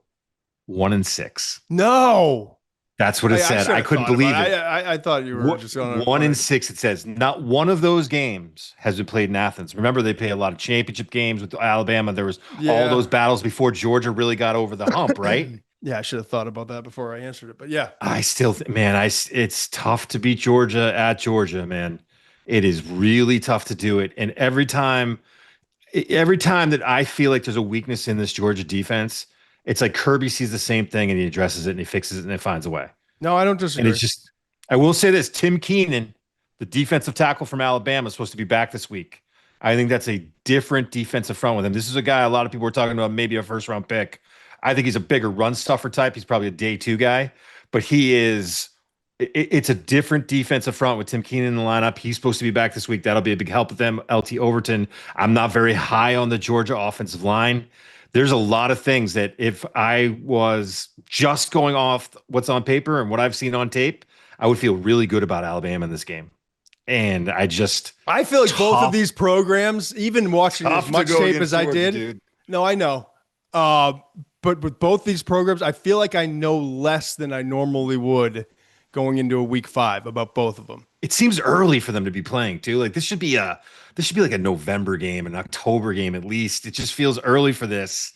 1-6. No. That's what it said. I couldn't believe it. I thought you were just going 1-6. It says not one of those games has been played in Athens. Remember, they play a lot of championship games with Alabama. There was all those battles before Georgia really got over the hump, right? Yeah, I should have thought about that before I answered it. But yeah, I still, it's tough to beat Georgia at Georgia, man. It is really tough to do it. And every time that I feel like there's a weakness in this Georgia defense, it's like Kirby sees the same thing and he addresses it and he fixes it and he finds a way. No, I don't disagree. And it's just, I will say this: Tim Keenan, the defensive tackle from Alabama, is supposed to be back this week. I think that's a different defensive front with him. This is a guy a lot of people were talking about, maybe a first-round pick. I think he's a bigger run stuffer type. He's probably a day 2 guy, but it's a different defensive front with Tim Keenan in the lineup. He's supposed to be back this week. That'll be a big help with them. LT Overton. I'm not very high on the Georgia offensive line. There's a lot of things that if I was just going off what's on paper and what I've seen on tape, I would feel really good about Alabama in this game. And I feel like both of these programs, even watching as much tape as I did. Dude. No, I know. But with both these programs, I feel like I know less than I normally would going into a week 5 about both of them. It seems early for them to be playing too. Like this should be like a November game, an October game at least. It just feels early for this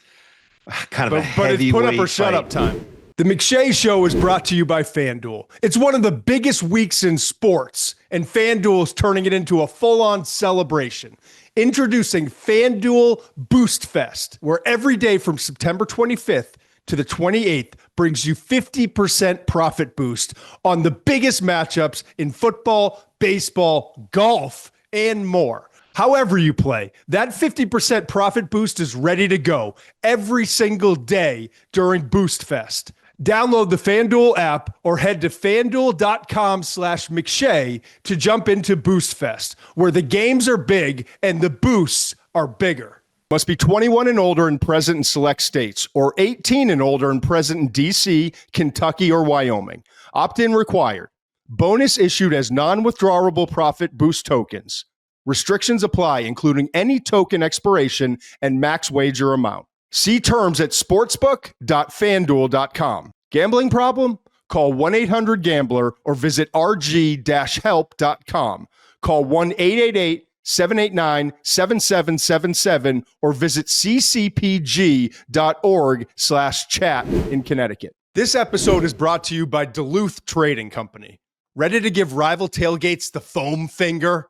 kind of a heavyweight But it's put up or shut up time. The McShay Show is brought to you by FanDuel. It's one of the biggest weeks in sports, and FanDuel is turning it into a full-on celebration. Introducing FanDuel Boost Fest, where every day from September 25th to the 28th brings you 50% profit boost on the biggest matchups in football, baseball, golf, and more. However you play, that 50% profit boost is ready to go every single day during Boost Fest. Download the FanDuel app or head to FanDuel.com/McShay to jump into Boost Fest, where the games are big and the boosts are bigger. Must be 21 and older and present in select states, or 18 and older and present in D.C., Kentucky, or Wyoming. Opt-in required. Bonus issued as non-withdrawable profit boost tokens. Restrictions apply, including any token expiration and max wager amount. See terms at sportsbook.fanduel.com. Gambling problem? Call 1-800-GAMBLER or visit rg-help.com. Call 1-888-789-7777 or visit ccpg.org/chat in Connecticut. This episode is brought to you by Duluth Trading Company. Ready to give rival tailgates the foam finger?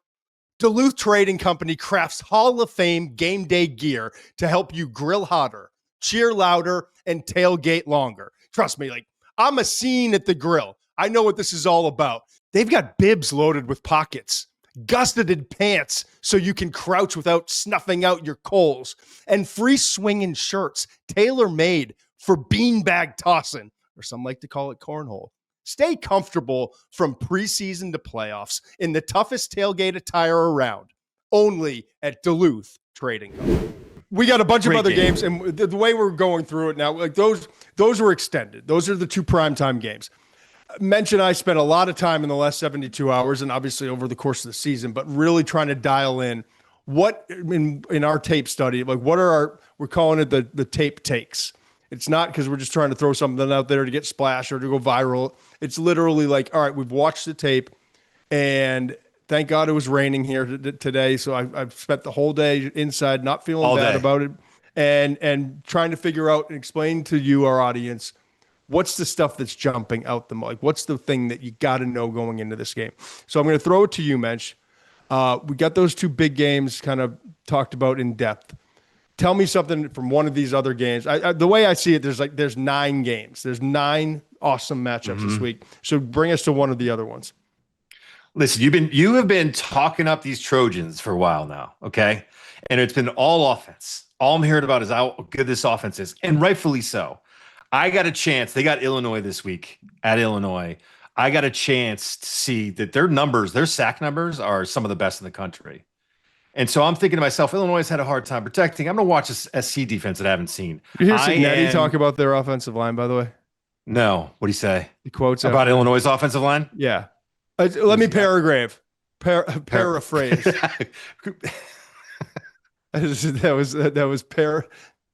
Duluth Trading Company crafts Hall of Fame game day gear to help you grill hotter, cheer louder, and tailgate longer. Trust me, I'm a scene at the grill. I know what this is all about. They've got bibs loaded with pockets, gusseted pants so you can crouch without snuffing out your coals, and free swinging shirts tailor-made for beanbag tossing, or some like to call it cornhole. Stay comfortable from preseason to playoffs in the toughest tailgate attire around. Only at Duluth Trading Company. We got a bunch of other games, and the way we're going through it now, those were extended. Those are the 2 primetime games. Mensch and I spent a lot of time in the last 72 hours, and obviously over the course of the season, but really trying to dial in what in our tape study, what are we're calling it the tape takes. It's not because we're just trying to throw something out there to get splash or to go viral. It's literally all right, we've watched the tape, and thank God it was raining here today. So I've spent the whole day inside, not feeling bad about it, and trying to figure out and explain to you, our audience, what's the stuff that's jumping out the most. What's the thing that you got to know going into this game? So I'm going to throw it to you, Mensch. We got those 2 big games kind of talked about in depth. Tell me something from one of these other games. The way I see it, there's 9 games. There's 9 awesome matchups this week. So bring us to one of the other ones. Listen, you have been talking up these Trojans for a while now, okay? And it's been all offense. All I'm hearing about is how good this offense is, and rightfully so. I got a chance. They got Illinois this week at Illinois. I got a chance to see that their numbers, their sack numbers, are some of the best in the country. And so I'm thinking to myself, Illinois has had a hard time protecting. I'm going to watch this SC defense that I haven't seen. You hear Signetti talk about their offensive line, by the way? No. What do you say? He quotes about Illinois' offensive line? Yeah. Let me paraphrase. that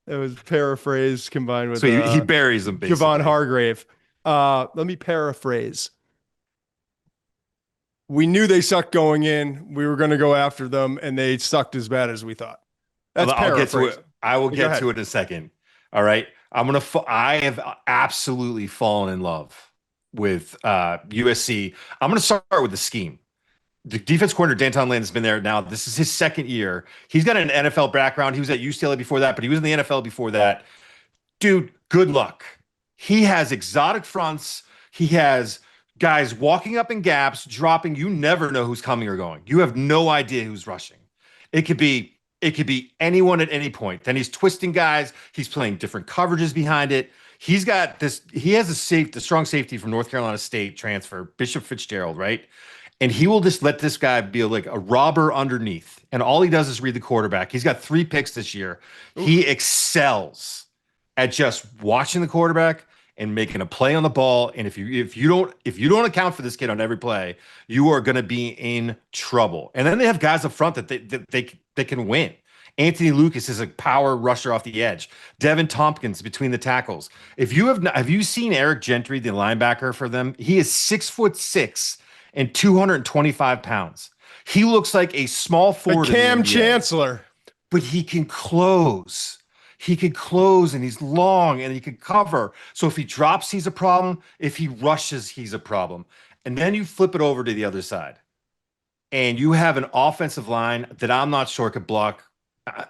was paraphrase combined with. So he buries them basically. Javon Hargrave. Let me paraphrase. We knew they sucked going in. We were going to go after them, and they sucked as bad as we thought. That's I'll get to it. I will get to it in a second. All right. I have absolutely fallen in love with USC. I'm going to start with the scheme. The defense coordinator, Danton Lane, has been there now. This is his second year. He's got an NFL background. He was at UCLA before that, but he was in the NFL before that. Dude, good luck. He has exotic fronts. He has guys walking up in gaps, dropping. You never know who's coming or going. You have no idea who's rushing. It could be anyone at any point. Then he's twisting guys. He's playing different coverages behind it. He's got this. He has the strong safety from North Carolina State transfer, Bishop Fitzgerald, right? And he will just let this guy be like a robber underneath. And all he does is read the quarterback. He's got 3 picks this year. Ooh. He excels at just watching the quarterback and making a play on the ball. And if you don't account for this kid on every play, you are going to be in trouble. And then they have guys up front that they can win. Anthony Lucas is a power rusher off the edge. Devin Tompkins between the tackles. Have you seen Eric Gentry, the linebacker for them? He is 6'6" and 225 pounds. He looks like a small forward. Cam Chancellor. But he can close. He can close, and he's long, and he can cover. So if he drops, he's a problem. If he rushes, he's a problem. And then you flip it over to the other side, and you have an offensive line that I'm not sure could block.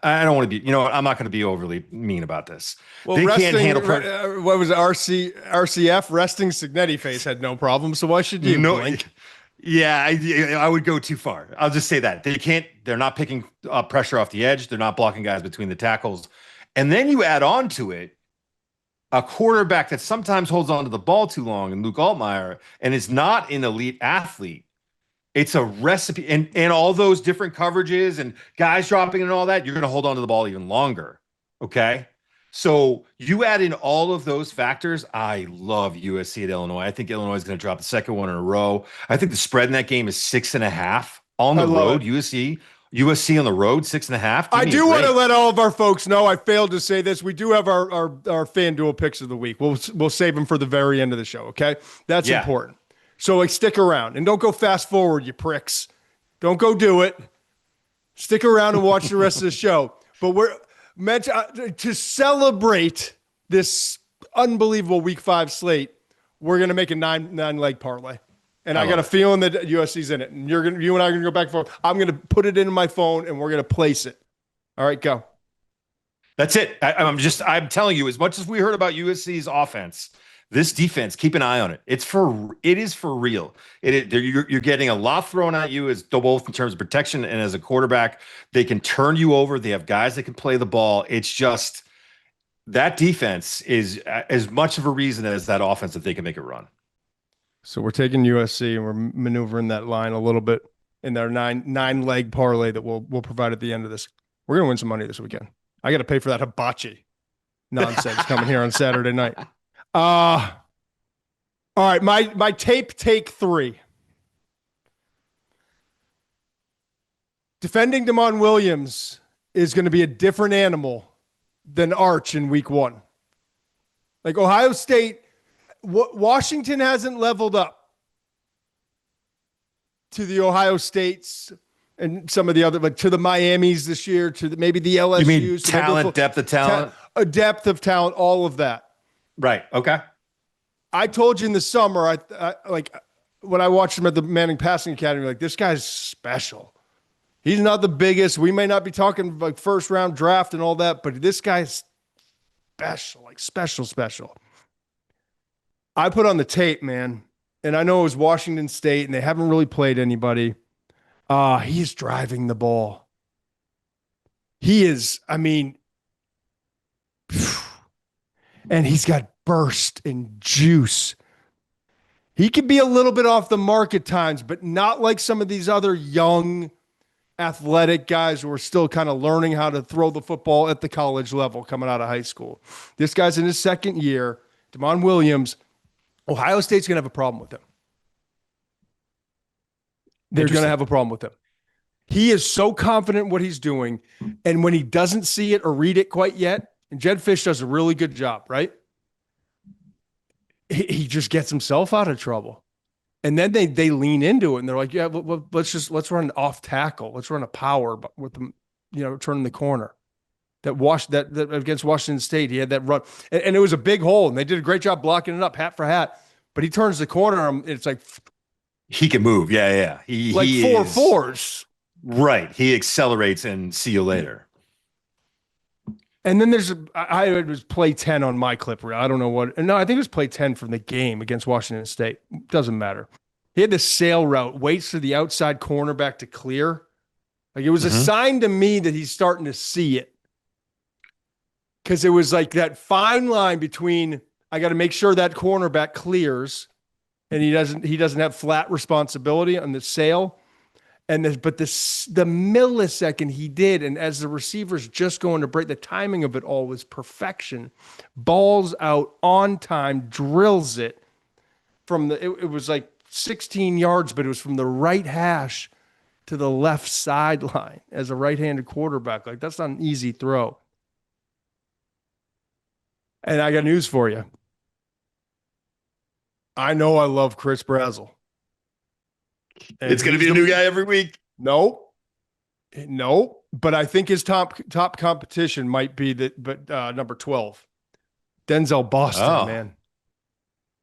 I don't want to be, I'm not going to be overly mean about this. Well, they can't handle. What was it, RCF? Resting Signetti face had no problem. So why should you? Blink? Yeah, I would go too far. I'll just say that they're not picking pressure off the edge. They're not blocking guys between the tackles. And then you add on to it a quarterback that sometimes holds on to the ball too long, and Luke Altmaier, and is not an elite athlete. It's a recipe, and all those different coverages and guys dropping and all that, you're going to hold on to the ball even longer. Okay? So you add in all of those factors. I love USC at Illinois. I think Illinois is going to drop the second one in a row. I think the spread in that game is 6.5 on the road. USC on the road, 6.5. I do want to let all of our folks know, I failed to say this. We do have our FanDuel picks of the week. We'll save them for the very end of the show. Okay. That's important. So stick around and don't go fast forward, you pricks. Don't go do it. Stick around and watch the rest of the show. But we're meant to celebrate this unbelievable Week 5 slate. We're going to make a nine-leg parlay. And I got a feeling that USC's in it. And you and I are going to go back and forth. I'm going to put it into my phone and we're going to place it. All right, go. That's it. I'm telling you, as much as we heard about USC's offense, this defense, keep an eye on it. It is for real. You're getting a lot thrown at you, as both in terms of protection and as a quarterback. They can turn you over. They have guys that can play the ball. It's just that defense is as much of a reason as that offense that they can make it run. So we're taking USC and we're maneuvering that line a little bit in their nine-leg parlay that we'll provide at the end of this. We're going to win some money this weekend. I got to pay for that hibachi nonsense coming here on Saturday night. All right, my take 3. Defending Damon Williams is going to be a different animal than Arch in Week 1. Like Ohio State, Washington hasn't leveled up to the Ohio States and some of the other, like to the Miamis this year, to maybe the LSUs. You mean talent, depth of talent? A depth of talent, all of that. Right. Okay. I told you in the summer, I like when I watched him at the Manning Passing Academy, like this guy's special. He's not the biggest. We may not be talking like first round draft and all that, but this guy's special, like special. I put on the tape, man, and I know it was Washington State, and they haven't really played anybody. He's driving the ball. He is, I mean, and he's got burst and juice. He can be a little bit off the mark at times, but not like some of these other young athletic guys who are still kind of learning how to throw the football at the college level coming out of high school. This guy's in his second year. Damon Williams, Ohio State's going to have a problem with him. They're going to have a problem with him. He is so confident in what he's doing, and when he doesn't see it or read it quite yet, and Jed Fish does a really good job, right? He just gets himself out of trouble. And then they lean into it, and they're like, yeah, let's run off tackle. Let's run a power with them, turning the corner. That against Washington State, he had that run, and it was a big hole, and they did a great job blocking it up hat for hat. But he turns the corner, and it's like he can move. Yeah. He 4-4s. Right. He accelerates and see you later. And then it was play 10 on my clip. I don't know what. No, I think it was play 10 from the game against Washington State. Doesn't matter. He had the sail route, waits for the outside cornerback to clear. Like it was a sign to me that he's starting to see it. Because it was like that fine line between I got to make sure that cornerback clears and he doesn't have flat responsibility on the sail. But the millisecond he did, and as the receiver's just going to break, the timing of it all was perfection. Balls out on time, drills it from it was like 16 yards, but it was from the right hash to the left sideline as a right-handed quarterback. Like that's not an easy throw. And I got news for you. I know I love Chris Brazzell. And it's going to be a new guy every week. No, but I think his top competition might be number 12, Denzel Boston, man.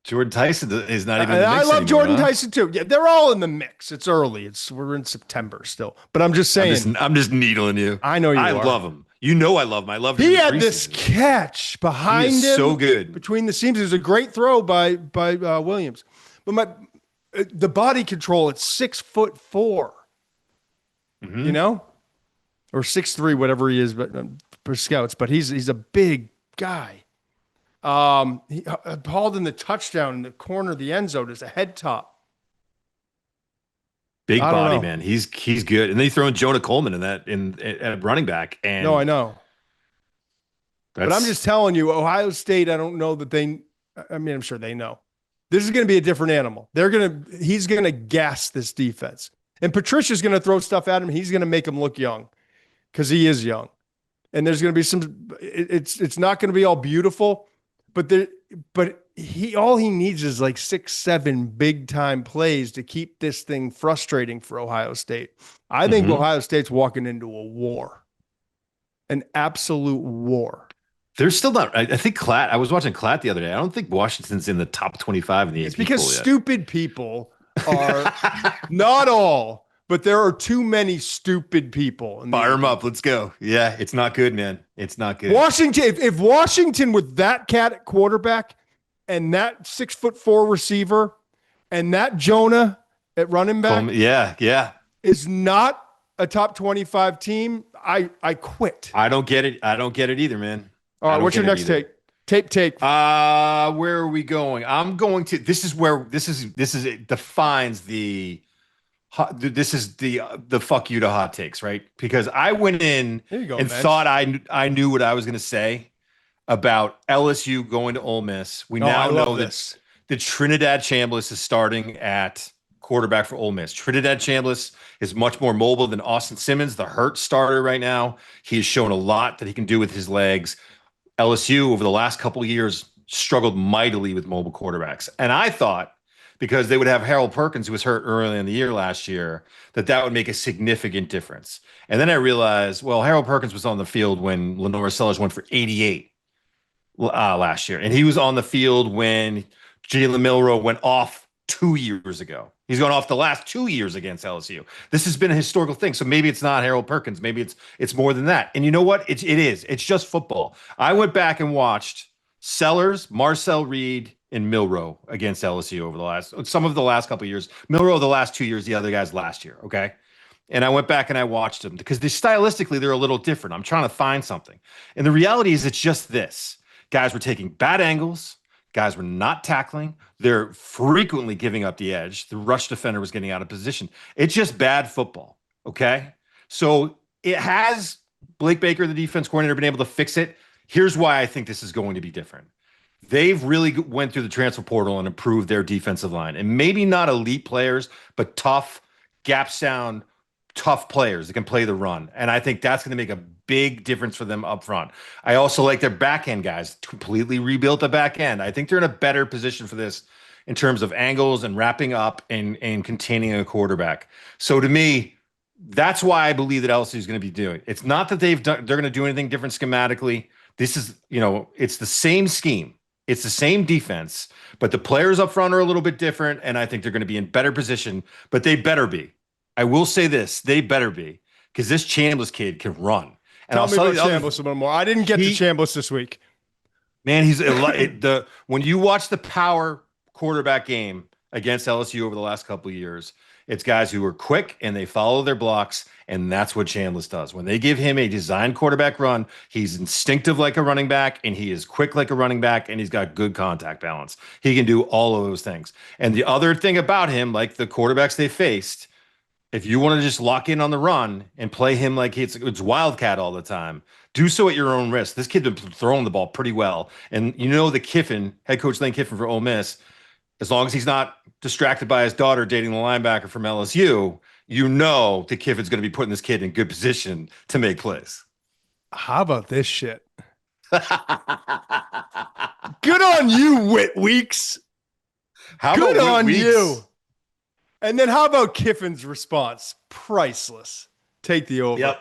Jordan Tyson is not even in the mix I love anymore, Jordan Tyson too. Yeah, they're all in the mix. It's early. We're in September still. But I'm just saying. I'm just needling you. I know I love him. You know I love him. I love him. He had this catch behind him. So good. Between the seams. It was a great throw by Williams. But the body control at 6'4", or 6'3", whatever he is, but for scouts. But he's a big guy. He hauled in the touchdown in the corner of the end zone as a head top. Big body, man. He's good. And then you throw in Jonah Coleman at running back. And no, I know. But I'm just telling you, Ohio State, I don't know that I'm sure they know. This is going to be a different animal. He's going to gas this defense. And Patricia's going to throw stuff at him. He's going to make him look young because he is young. And there's going to be it's not going to be all beautiful, but all he needs is like 6-7 big time plays to keep this thing frustrating for Ohio State. I think Ohio State's walking into a war, an absolute war. They're still not. I think Klatt. I was watching Klatt the other day. I don't think Washington's in the top 25 in the AP It's because poll yet. Stupid people are not all, but there are too many stupid people. Fire them up. Let's go. Yeah, it's not good, man. It's not good. Washington. If Washington with that cat at quarterback and that 6'4" receiver and that Jonah at running back, is not a top 25 team, I quit. I don't get it. I don't get it either, man. All right, what's your next take? Take. Where are we going? I'm going to. This is it defines the. This is the fuck you to hot takes, right? Because I went in thought I knew what I was going to say about LSU going to Ole Miss. We now know that Trinidad Chambliss is starting at quarterback for Ole Miss. Trinidad Chambliss is much more mobile than Austin Simmons, the hurt starter right now. He has shown a lot that he can do with his legs. LSU over the last couple of years struggled mightily with mobile quarterbacks. And I thought because they would have Harold Perkins, who was hurt early in the year last year, that would make a significant difference. And then I realized, well, Harold Perkins was on the field when Lenore Sellers went for 88 last year. And he was on the field when Jalen Milroe went off 2 years ago. He's gone off the last 2 years against LSU. This has been a historical thing. So maybe it's not Harold Perkins. Maybe it's more than that. And you know what? It is. It's just football. I went back and watched Sellers, Marcel Reed, in Milrow against LSU over some of the last couple of years. Milrow the last 2 years, the other guys last year. Okay. And I went back and I watched them because stylistically they're a little different. I'm trying to find something. And the reality is it's just this. Guys were taking bad angles. Guys were not tackling. They're frequently giving up the edge. The rush defender was getting out of position. It's just bad football. Okay. So it has Blake Baker, the defense coordinator, been able to fix it. Here's why I think this is going to be different. They've really went through the transfer portal and improved their defensive line. And maybe not elite players, but tough, gap sound, tough players that can play the run. And I think that's going to make a big difference for them up front. I also like their back end guys, completely rebuilt the back end. I think they're in a better position for this in terms of angles and wrapping up and containing a quarterback. So to me, that's why I believe that LSU is going to be doing. It's not that they're going to do anything different schematically. This is, it's the same scheme. It's the same defense, but the players up front are a little bit different. And I think they're going to be in better position, but they better be. I will say this, they better be, because this Chambliss kid can run. And Tell me about Chambliss a little more. I didn't get to Chambliss this week. Man, when you watch the power quarterback game against LSU over the last couple of years, it's guys who are quick and they follow their blocks, and that's what Chambliss does. When they give him a designed quarterback run, he's instinctive like a running back, and he is quick like a running back, and he's got good contact balance. He can do all of those things. And the other thing about him, like the quarterbacks they faced, if you want to just lock in on the run and play him like it's Wildcat all the time, do so at your own risk. This kid's been throwing the ball pretty well. And the Kiffin, head coach Lane Kiffin for Ole Miss, as long as he's not distracted by his daughter dating the linebacker from LSU, the Kiffin's going to be putting this kid in good position to make plays. How about this shit? Good on you, Whit Weeks. Good on you. And then how about Kiffin's response? Priceless. Take the over.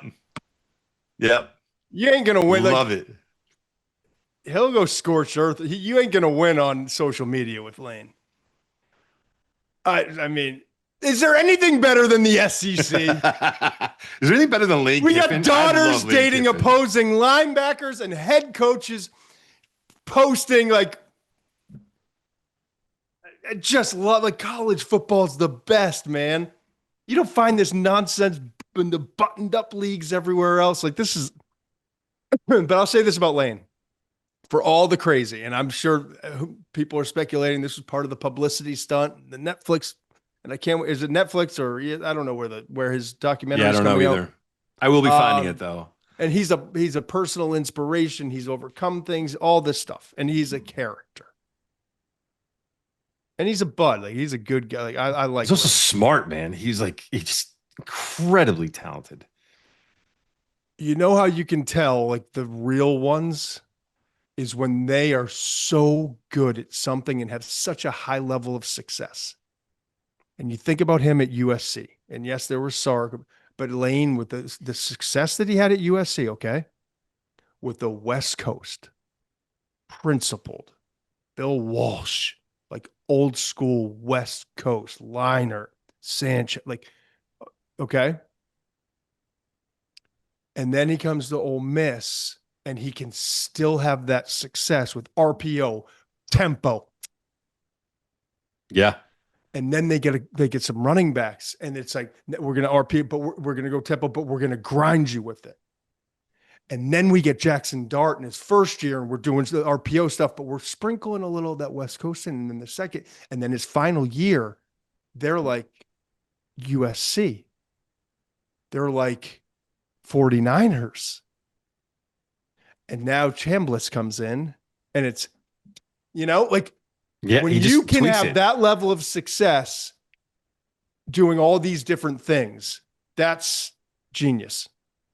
Yep. You ain't going to win. Love it. He'll go scorched earth. You ain't going to win on social media with Lane. I mean, is there anything better than the SEC? Is there anything better than Lane Kiffin? We got daughters dating opposing linebackers and head coaches posting I just love college football is the best, man. You don't find this nonsense in the buttoned up leagues everywhere else. This is, but I'll say this about Lane for all the crazy. And I'm sure people are speculating this was part of the publicity stunt, the Netflix. And is it Netflix or I don't know where his documentary is coming out. I don't know either. I will be finding it though. And he's a personal inspiration. He's overcome things, all this stuff. And he's a character. And he's a bud. He's a good guy. I like. He's also smart, man. He's just incredibly talented. You know how you can tell the real ones is when they are so good at something and have such a high level of success. And you think about him at USC, and yes, there was Sark, but Lane with the success that he had at USC, okay, with the West Coast, principled, Bill Walsh. Old school West Coast liner, Sanchez, okay. And then he comes to Ole Miss and he can still have that success with RPO, tempo. Yeah. And then they get some running backs and it's we're going to RPO, but we're going to go tempo, but we're going to grind you with it. And then we get Jackson Dart in his first year and we're doing the RPO stuff, but we're sprinkling a little of that West Coast in. And then the second, and then his final year, they're like USC. They're like 49ers. And now Chambliss comes in and it's, when you can have that level of success doing all these different things, that's genius.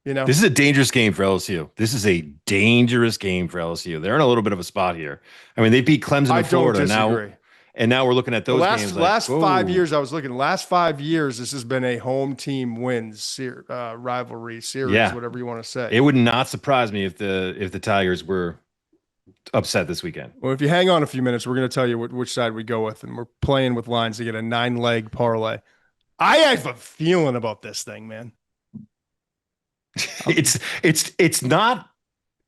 This is a dangerous game for LSU. They're in a little bit of a spot here. I mean, they beat Clemson in Florida now. And now we're looking at those games. Last 5 years, last 5 years, this has been a home team wins rivalry series, whatever you want to say. It would not surprise me if the Tigers were upset this weekend. Well, if you hang on a few minutes, we're going to tell you which side we go with, and we're playing with lines to get a 9-leg parlay. I have a feeling about this thing, man. It's not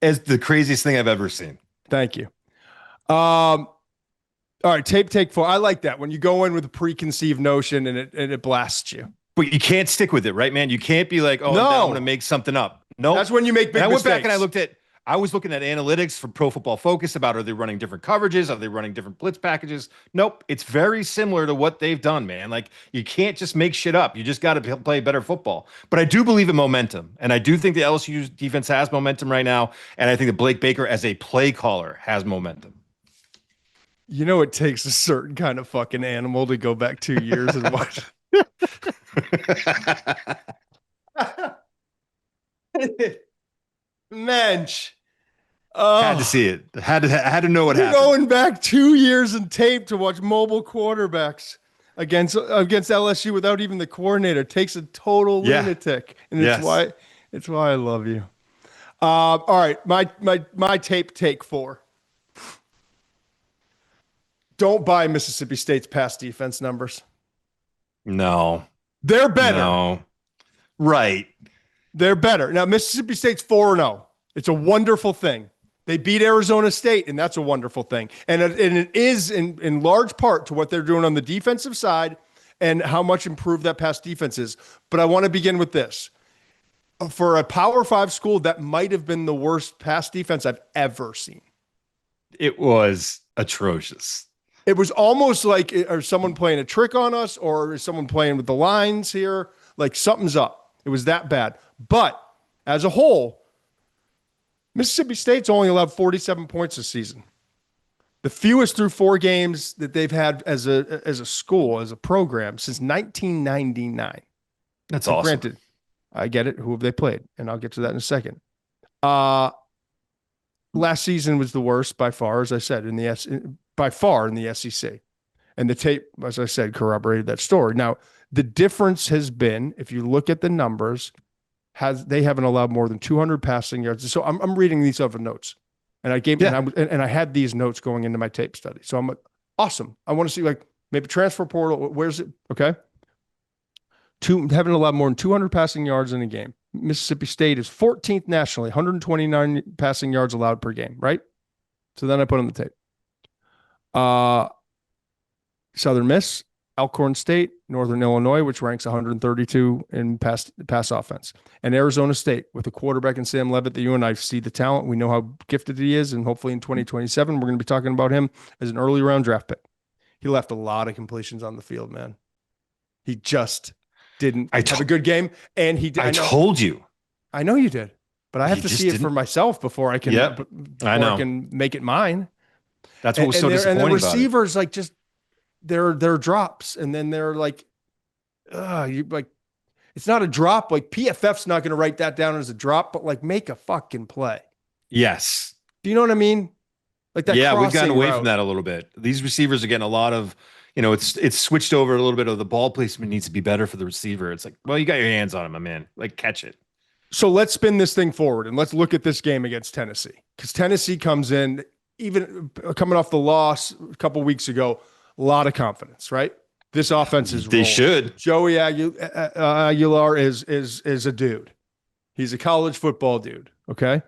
as the craziest thing I've ever seen. Thank you. All right, tape take 4. I like that when you go in with a preconceived notion and it blasts you. But you can't stick with it, right, man? You can't be like, oh, No. I'm going to make something up. No, That's when you make big and I went mistakes. back and I was looking at analytics from Pro Football Focus about are they running different coverages? Are they running different blitz packages? Nope. It's very similar to what they've done, man. Like you can't just make shit up. You just got to play better football. But I do believe in momentum. And I do think the LSU defense has momentum right now. And I think that Blake Baker as a play caller has momentum. You know, it takes a certain kind of fucking animal to go back 2 years and watch. Mensch. Had to see it. Had to know what happened. Going back 2 years in tape to watch mobile quarterbacks against LSU without even the coordinator takes a total lunatic, and it's why I love you. All right, my tape take 4. Don't buy Mississippi State's pass defense numbers. No, they're better. No, right? They're better. Now Mississippi State's 4-0. It's a wonderful thing. They beat Arizona State, and that's a wonderful thing. And it is in large part to what they're doing on the defensive side and how much improved that pass defense is. But I want to begin with this. For a Power 5 school, that might have been the worst pass defense I've ever seen. It was atrocious. It was almost like, is someone playing a trick on us, or is someone playing with the lines here? Like something's up. It was that bad. But as a whole, Mississippi State's only allowed 47 points this season. The fewest through 4 games that they've had as a school, as a program, since 1999. That's awesome. Granted, I get it. Who have they played? And I'll get to that in a second. Last season was the worst by far, as I said, in the SEC. And the tape, as I said, corroborated that story. Now, the difference has been, if you look at the numbers, they haven't allowed more than 200 passing yards. So I'm reading these other notes, and I had these notes going into my tape study. So I'm like, awesome. I want to see like maybe transfer portal. Where's it? Okay. Haven't allowed more than 200 passing yards in a game. Mississippi State is 14th nationally, 129 passing yards allowed per game, right? So then I put on the tape. Southern Miss, Alcorn State, Northern Illinois, which ranks 132 in pass offense, and Arizona State with a quarterback in Sam Levitt that you and I see the talent. We know how gifted he is, and hopefully in 2027, we're going to be talking about him as an early round draft pick. He left a lot of completions on the field, man. He just didn't have a good game, and he did. I told you. I know you did, but I have to see it for myself before I can. I know. I can make it mine. That's what was so disappointing. And the receivers like just they're drops, and then they're like, you like, it's not a drop. Like PFF's not going to write that down as a drop, but like make a fucking play. Yes. Do you know what I mean? Like that. Yeah, we've gotten away from that a little bit. These receivers are getting a lot of, it's switched over a little bit of the ball placement needs to be better for the receiver. It's like, well, you got your hands on him, my man. Like catch it. So let's spin this thing forward and let's look at this game against Tennessee, because Tennessee comes in, even coming off the loss a couple weeks ago, a lot of confidence, right? This offense is rolling. Should. Joey Aguilar is a dude. He's a college football dude. Okay.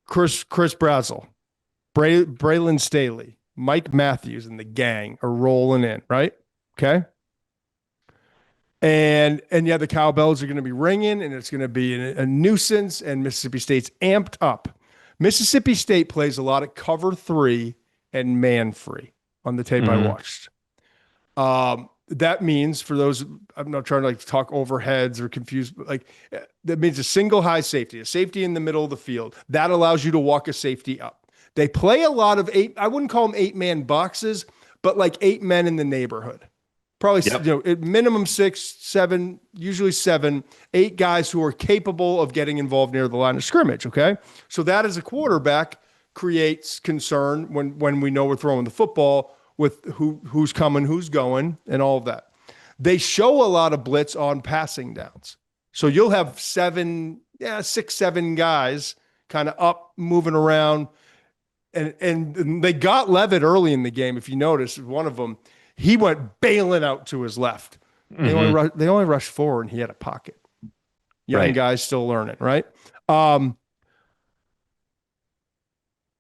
Chris Brazel, Braylon Staley, Mike Matthews, and the gang are rolling in, right? Okay. And yeah, the cowbells are going to be ringing, and it's going to be a nuisance, and Mississippi State's amped up. Mississippi State plays a lot of cover 3 and man free on the tape I watched. That means, for those, I'm not trying to like talk overheads or confuse, but like that means a single high safety, a safety in the middle of the field. That allows you to walk a safety up. They play a lot of 8, I wouldn't call them 8-man boxes, but like 8 men in the neighborhood. Probably, at minimum 6, 7, usually 7, 8 guys who are capable of getting involved near the line of scrimmage. Okay. So that as a quarterback creates concern when we know we're throwing the football with who's coming, who's going, and all of that. They show a lot of blitz on passing downs. So you'll have 6, 7 guys kind of up, moving around. And they got Levitt early in the game. If you notice, one of them, he went bailing out to his left. They only rushed 4, and he had a pocket. Young guys still learning, right? But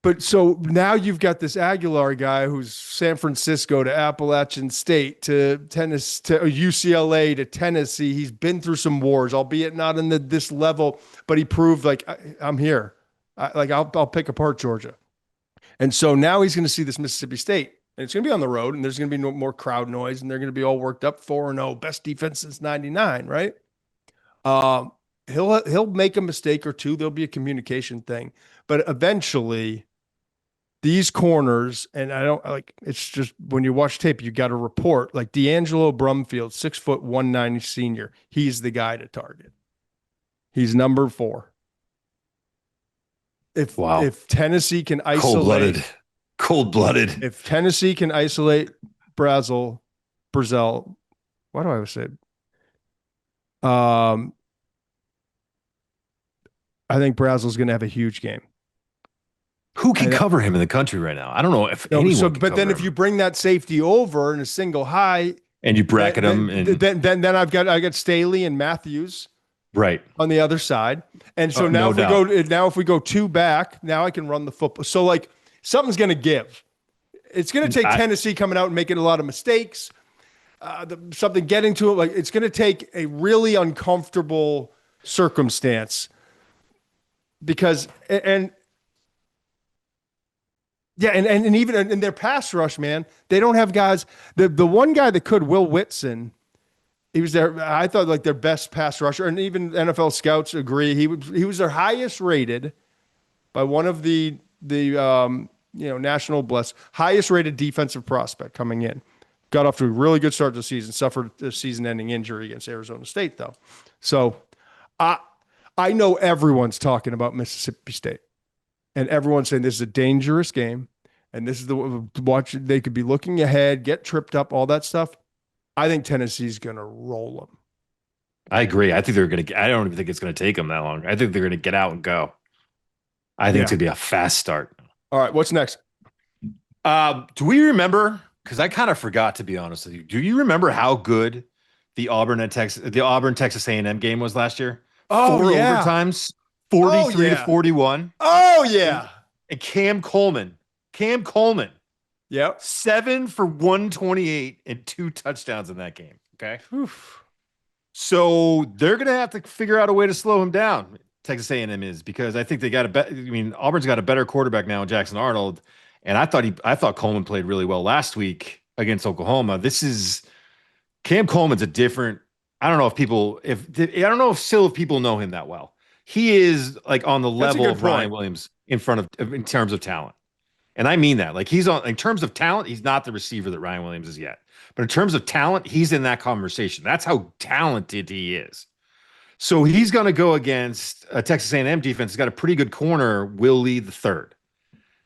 But so now you've got this Aguilar guy who's San Francisco to Appalachian State to Tennessee to UCLA to Tennessee. He's been through some wars, albeit not in this level, but he proved like I'm here. I'll pick apart Georgia. And so now he's going to see this Mississippi State, and it's going to be on the road, and there's going to be more crowd noise, and they're going to be all worked up. 4-0, best defense since '99, right? He'll make a mistake or two. There'll be a communication thing, but eventually these corners, and I don't like, it's just when you watch tape, you got to report like D'Angelo Brumfield, 6', 190 senior. He's the guy to target. He's number 4. If Tennessee can isolate cold-blooded, if Tennessee can isolate Brazel, why do I always say it? I think Brazel's going to have a huge game. Who can cover him in the country right now? I don't know if anyone. So, but then if you bring that safety over in a single high, and you bracket him, and then I got Staley and Matthews right on the other side, and so now if we go 2 back, now I can run the football. So like something's going to give. It's going to take Tennessee coming out and making a lot of mistakes. Something getting to it, like it's going to take a really uncomfortable circumstance because Yeah, and even in their pass rush, man, they don't have guys. The one guy that could, Will Whitson, he was there. I thought like their best pass rusher, and even NFL scouts agree he was their highest rated by one of the national highest rated defensive prospect coming in. Got off to a really good start to the season. Suffered a season-ending injury against Arizona State though. So I know everyone's talking about Mississippi State. And everyone's saying this is a dangerous game, and this is the watch. They could be looking ahead, get tripped up, all that stuff. I think Tennessee's going to roll them. I agree. I think they're going to. I don't even think it's going to take them that long. I think they're going to get out and go. I think it's going to be a fast start. All right, what's next? Do we remember? Because I kind of forgot, to be honest with you. Do you remember how good the Auburn Texas A&M game was last year? Oh, 4 overtimes. 43 to 41. Oh, yeah. And Cam Coleman. Yep. 7 for 128 and 2 touchdowns in that game. Okay. Oof. So they're going to have to figure out a way to slow him down. Texas A&M is, because I think they got Auburn's got a better quarterback now in Jackson Arnold. And I thought Coleman played really well last week against Oklahoma. Cam Coleman's a different, I don't know if people know him that well. He is like on the level of Ryan Williams in terms of talent. And I mean that. Like in terms of talent, he's not the receiver that Ryan Williams is yet. But in terms of talent, he's in that conversation. That's how talented he is. So he's going to go against a Texas A&M defense that's got a pretty good corner, Will Lee III.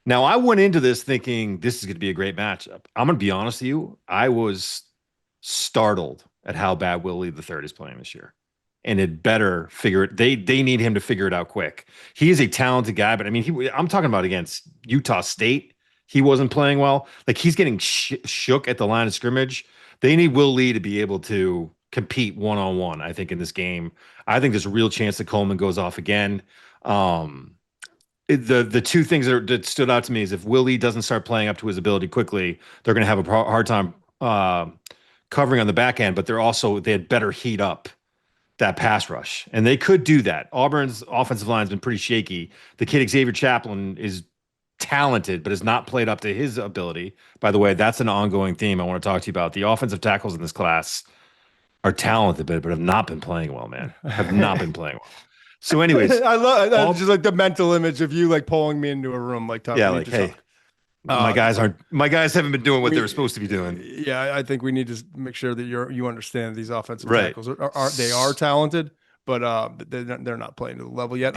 Now, I went into this thinking this is going to be a great matchup. I'm going to be honest with you. I was startled at how bad Will Lee III is playing this year. And it better figure it. They need him to figure it out quick. He is a talented guy, but I mean, I'm talking about against Utah State. He wasn't playing well. Like he's getting shook at the line of scrimmage. They need Will Lee to be able to compete one-on-one, I think, in this game. I think there's a real chance that Coleman goes off again. The two things that stood out to me is if Will Lee doesn't start playing up to his ability quickly, they're going to have a hard time covering on the back end, but they had better heat up that pass rush. And they could do that. Auburn's offensive line has been pretty shaky. The kid Xavier Chaplin is talented, but has not played up to his ability. By the way, that's an ongoing theme I want to talk to you about. The offensive tackles in this class are talented, but have not been playing well, man. Have not been playing well. So anyways. I love just like the mental image of you like pulling me into a room like talking. Yeah, like, hey, my guys haven't been doing what they were supposed to be doing. Yeah, I think we need to make sure that you understand these offensive tackles are talented, but they're not playing to the level yet.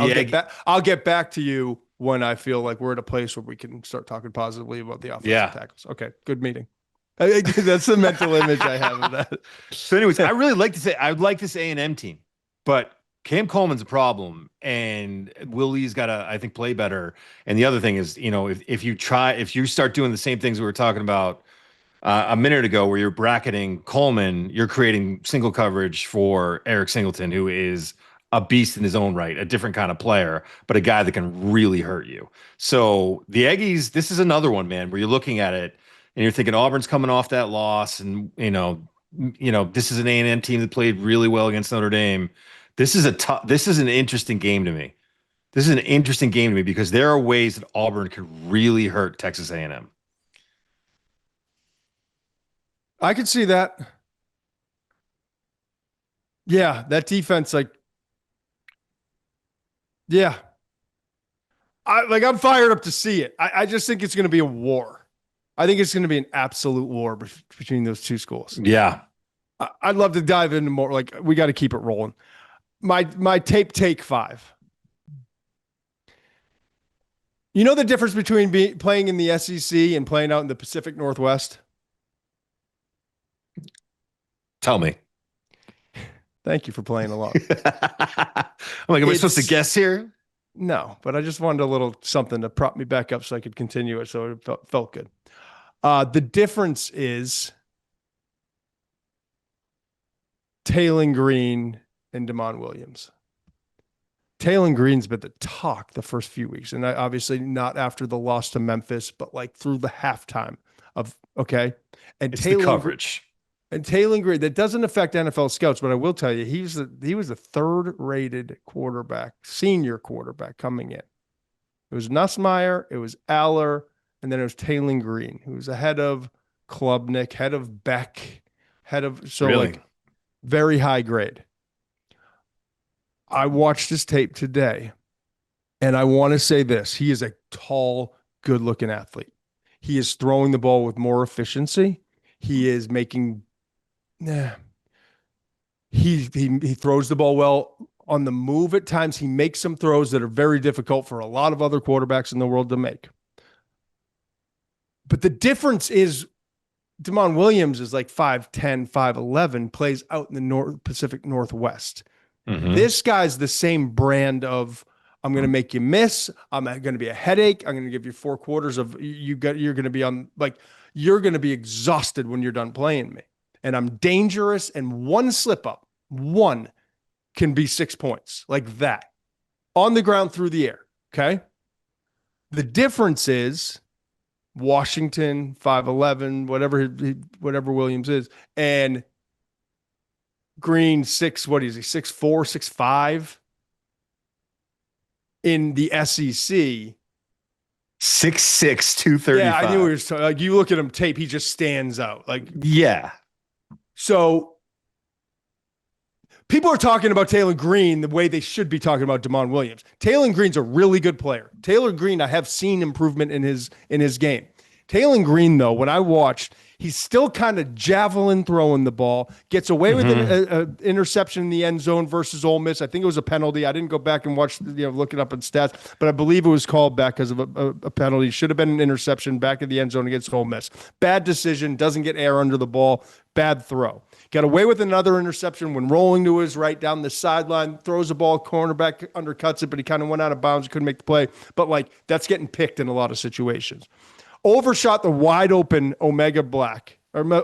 I'll get back to you when I feel like we're at a place where we can start talking positively about the offensive tackles. Okay, good meeting. That's the mental image I have of that. So anyways, I like this A&M team, but Cam Coleman's a problem, and Will Lee's got to, I think, play better. And the other thing is, if you start doing the same things we were talking about a minute ago, where you're bracketing Coleman, you're creating single coverage for Eric Singleton, who is a beast in his own right, a different kind of player, but a guy that can really hurt you. So the Aggies, this is another one, man, where you're looking at it and you're thinking Auburn's coming off that loss, and this is an A&M team that played really well against Notre Dame. This is an interesting game to me. This is an interesting game to me because there are ways that Auburn could really hurt Texas A&M. I could see that. Yeah, that defense, yeah. I'm fired up to see it. I just think it's going to be a war. I think it's going to be an absolute war between those two schools. Yeah. I'd love to dive into more. We got to keep it rolling. My take 5. You know the difference between playing in the SEC and playing out in the Pacific Northwest? Tell me. Thank you for playing along. I'm like, am I supposed to guess here? No, but I just wanted a little something to prop me back up so I could continue it. So it felt good. The difference is Taylon Green and Damon Williams. Taylon Green's been the talk the first few weeks, and obviously not after the loss to Memphis, but through the halftime of okay. And it's the coverage. And Taylon Green, that doesn't affect NFL scouts, but I will tell you, he was the third-rated quarterback, senior quarterback coming in. It was Nussmeier, it was Aller, and then it was Taylon Green, who was ahead of Klubnik, head of Beck, very high grade. I watched his tape today, and I want to say this. He is a tall, good-looking athlete. He is throwing the ball with more efficiency. He is making he throws the ball well on the move at times. He makes some throws that are very difficult for a lot of other quarterbacks in the world to make. But the difference is Damon Williams is 5'10", 5'11", plays out in the Pacific Northwest. Mm-hmm. This guy's the same brand of, I'm going to make you miss. I'm going to be a headache. I'm going to give you 4 quarters of you're going to be on you're going to be exhausted when you're done playing me. And I'm dangerous. And one slip up, can be 6 points like that on the ground through the air. Okay. The difference is Washington, 5'11", whatever Williams is, and Green 6, what is he? 6'4", 6'5". In the SEC. 6'6", 235. Yeah, I knew he was talking. You look at him tape, he just stands out. Yeah. So people are talking about Taylon Green the way they should be talking about Damon Williams. Taylon Green's a really good player. Taylon Green, I have seen improvement in his game. Taylon Green, though, when I watched, he's still kind of javelin throwing the ball, gets away with an interception in the end zone versus Ole Miss. I think it was a penalty. I didn't go back and watch, look it up in stats, but I believe it was called back because of a penalty. Should have been an interception back in the end zone against Ole Miss. Bad decision, doesn't get air under the ball, bad throw. Got away with another interception when rolling to his right down the sideline, throws the ball, cornerback undercuts it, but he kind of went out of bounds, couldn't make the play. But that's getting picked in a lot of situations. Overshot the wide open Omega Blake, back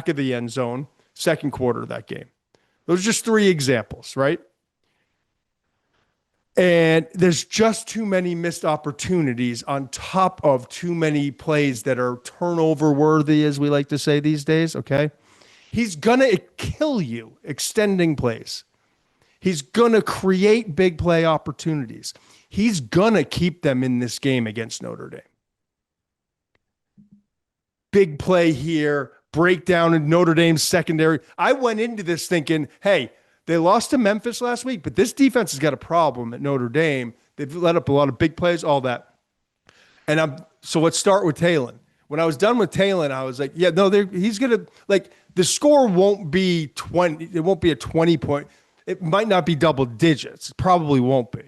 of the end zone, second quarter of that game. Those are just 3 examples, right? And there's just too many missed opportunities on top of too many plays that are turnover worthy, as we like to say these days, okay? He's going to kill you extending plays. He's going to create big play opportunities. He's going to keep them in this game against Notre Dame. Big play here, breakdown in Notre Dame's secondary. I went into this thinking, hey, they lost to Memphis last week, but this defense has got a problem at Notre Dame. They've let up a lot of big plays, all that. So let's start with Taylon. When I was done with Taylon, I was like, yeah, no, he's going to, the score won't be 20. It won't be a 20-point. It might not be double digits. It probably won't be.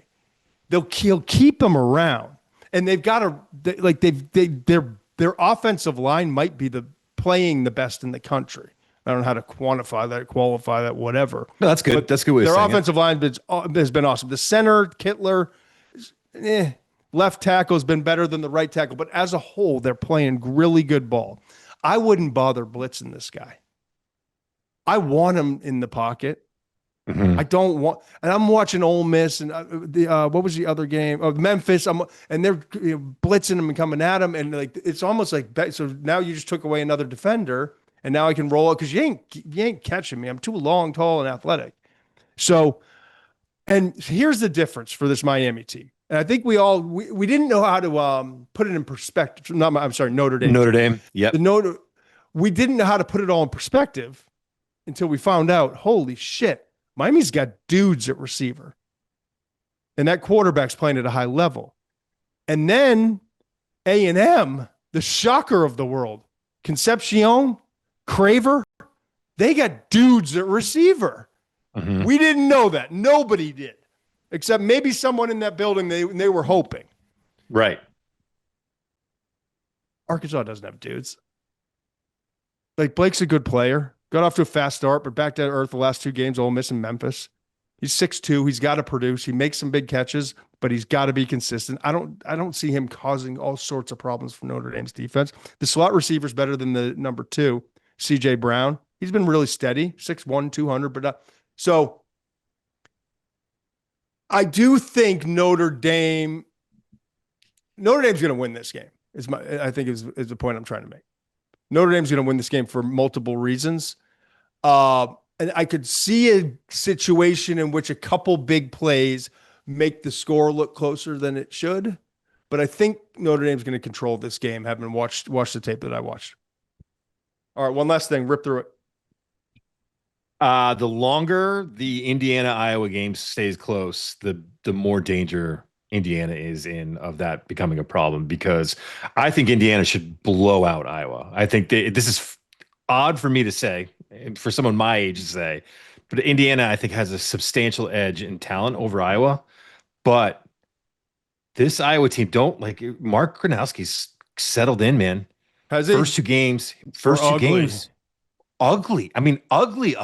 He'll keep them around, and they've got their offensive line might be playing the best in the country. I don't know how to quantify that, qualify that, whatever. No, that's good. But that's good way of saying saying their offensive line has been awesome. The center, Kittler, left tackle has been better than the right tackle, but as a whole, they're playing really good ball. I wouldn't bother blitzing this guy. I want him in the pocket. Mhm. I don't want, and I'm watching Ole Miss and what was the other game? Oh, Memphis. And they're blitzing them and coming at them, and like it's almost like so now you just took away another defender, and now I can roll it because you ain't catching me. I'm too long, tall, and athletic. So, and here's the difference for this Miami team, and I think we didn't know how to put it in perspective. I'm sorry, Notre Dame. Notre Dame. The Yep. Notre, we didn't know how to put it all in perspective until we found out. Holy shit! Miami's got dudes at receiver, and that quarterback's playing at a high level. And then A&M, the shocker of the world, Concepcion, Craver, they got dudes at receiver. Mhm. We didn't know that. Nobody did, except maybe someone in that building. They were hoping. Right. Arkansas doesn't have dudes. Like Blake's a good player. Got off to a fast start, but back to earth the last 2 games, Ole Miss and Memphis. He's 6'2". He's got to produce. He makes some big catches, but he's got to be consistent. I don't see him causing all sorts of problems for Notre Dame's defense. The slot receiver's better than the number 2, C.J. Brown. He's been really steady, 6'1", 200. But so I do think Notre Dame's going to win this game. I think is the point I'm trying to make. Notre Dame's going to win this game for multiple reasons. And I could see a situation in which a couple big plays make the score look closer than it should. But I think Notre Dame's going to control this game, having watched the tape that I watched. All right, one last thing. Rip through it. The longer the Indiana-Iowa game stays close, the more danger Indiana is in of that becoming a problem, because I think Indiana should blow out Iowa. I think this is odd for me to say, and for someone my age to say, but Indiana, I think, has a substantial edge in talent over Iowa. But this Iowa team Mark Gronowski's settled in, man. Has he? First two games, ugly. I mean, ugly.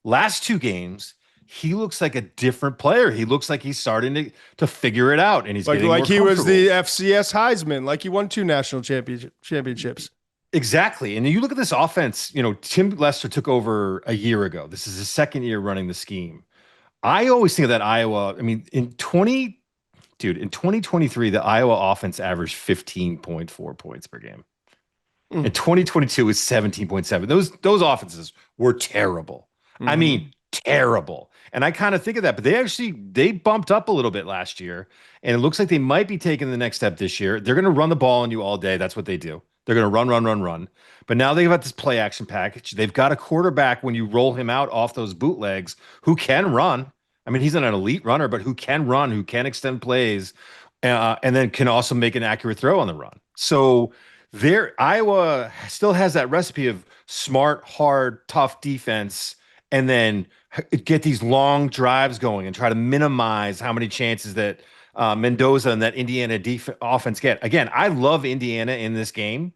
Last 2 games, he looks like a different player. He looks like he's starting to figure it out, and he's getting more he was comfortable. the FCS Heisman, like he won 2 national championships. Exactly. And you look at this offense, Tim Lester took over a year ago. This is his 2nd year running the scheme. I always think of that Iowa. I mean, in 2023, the Iowa offense averaged 15.4 points per game. In 2022 is 17.7. Those offenses were terrible. Mm-hmm. I mean, terrible. And I kind of think of that, but they bumped up a little bit last year, and it looks like they might be taking the next step this year. They're going to run the ball on you all day. That's what they do. They're going to run. But now they've got this play action package. They've got a quarterback, when you roll him out off those bootlegs, who can run. I mean, he's not an elite runner, but who can run, who can extend plays, and then can also make an accurate throw on the run. So Iowa still has that recipe of smart, hard, tough defense, and then get these long drives going and try to minimize how many chances that Mendoza and that Indiana offense get. Again, I love Indiana in this game,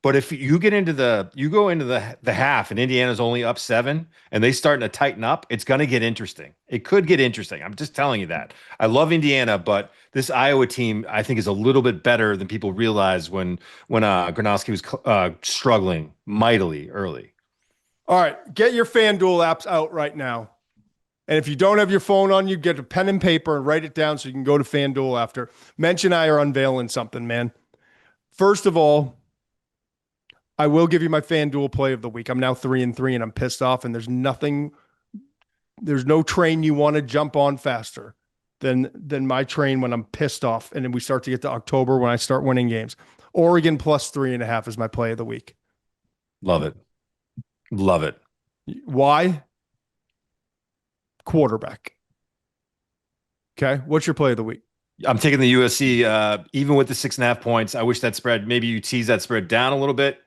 but if you go into the half and Indiana's only up 7 and they starting to tighten up, it's going to get interesting. It could get interesting. I'm just telling you that. I love Indiana, but this Iowa team, I think, is a little bit better than people realize when Gronowski was struggling mightily early. All right, get your FanDuel apps out right now. And if you don't have your phone on you, get a pen and paper and write it down so you can go to FanDuel after. Mensch and I are unveiling something, man. First of all, I will give you my FanDuel play of the week. I'm now 3-3 and I'm pissed off, and there's no train you want to jump on faster than my train when I'm pissed off. And then we start to get to October when I start winning games. Oregon plus 3.5 is my play of the week. Love it. Why? Quarterback. Okay. What's your play of the week? I'm taking the USC, even with the 6.5 points. I wish that spread, maybe you tease that spread down a little bit,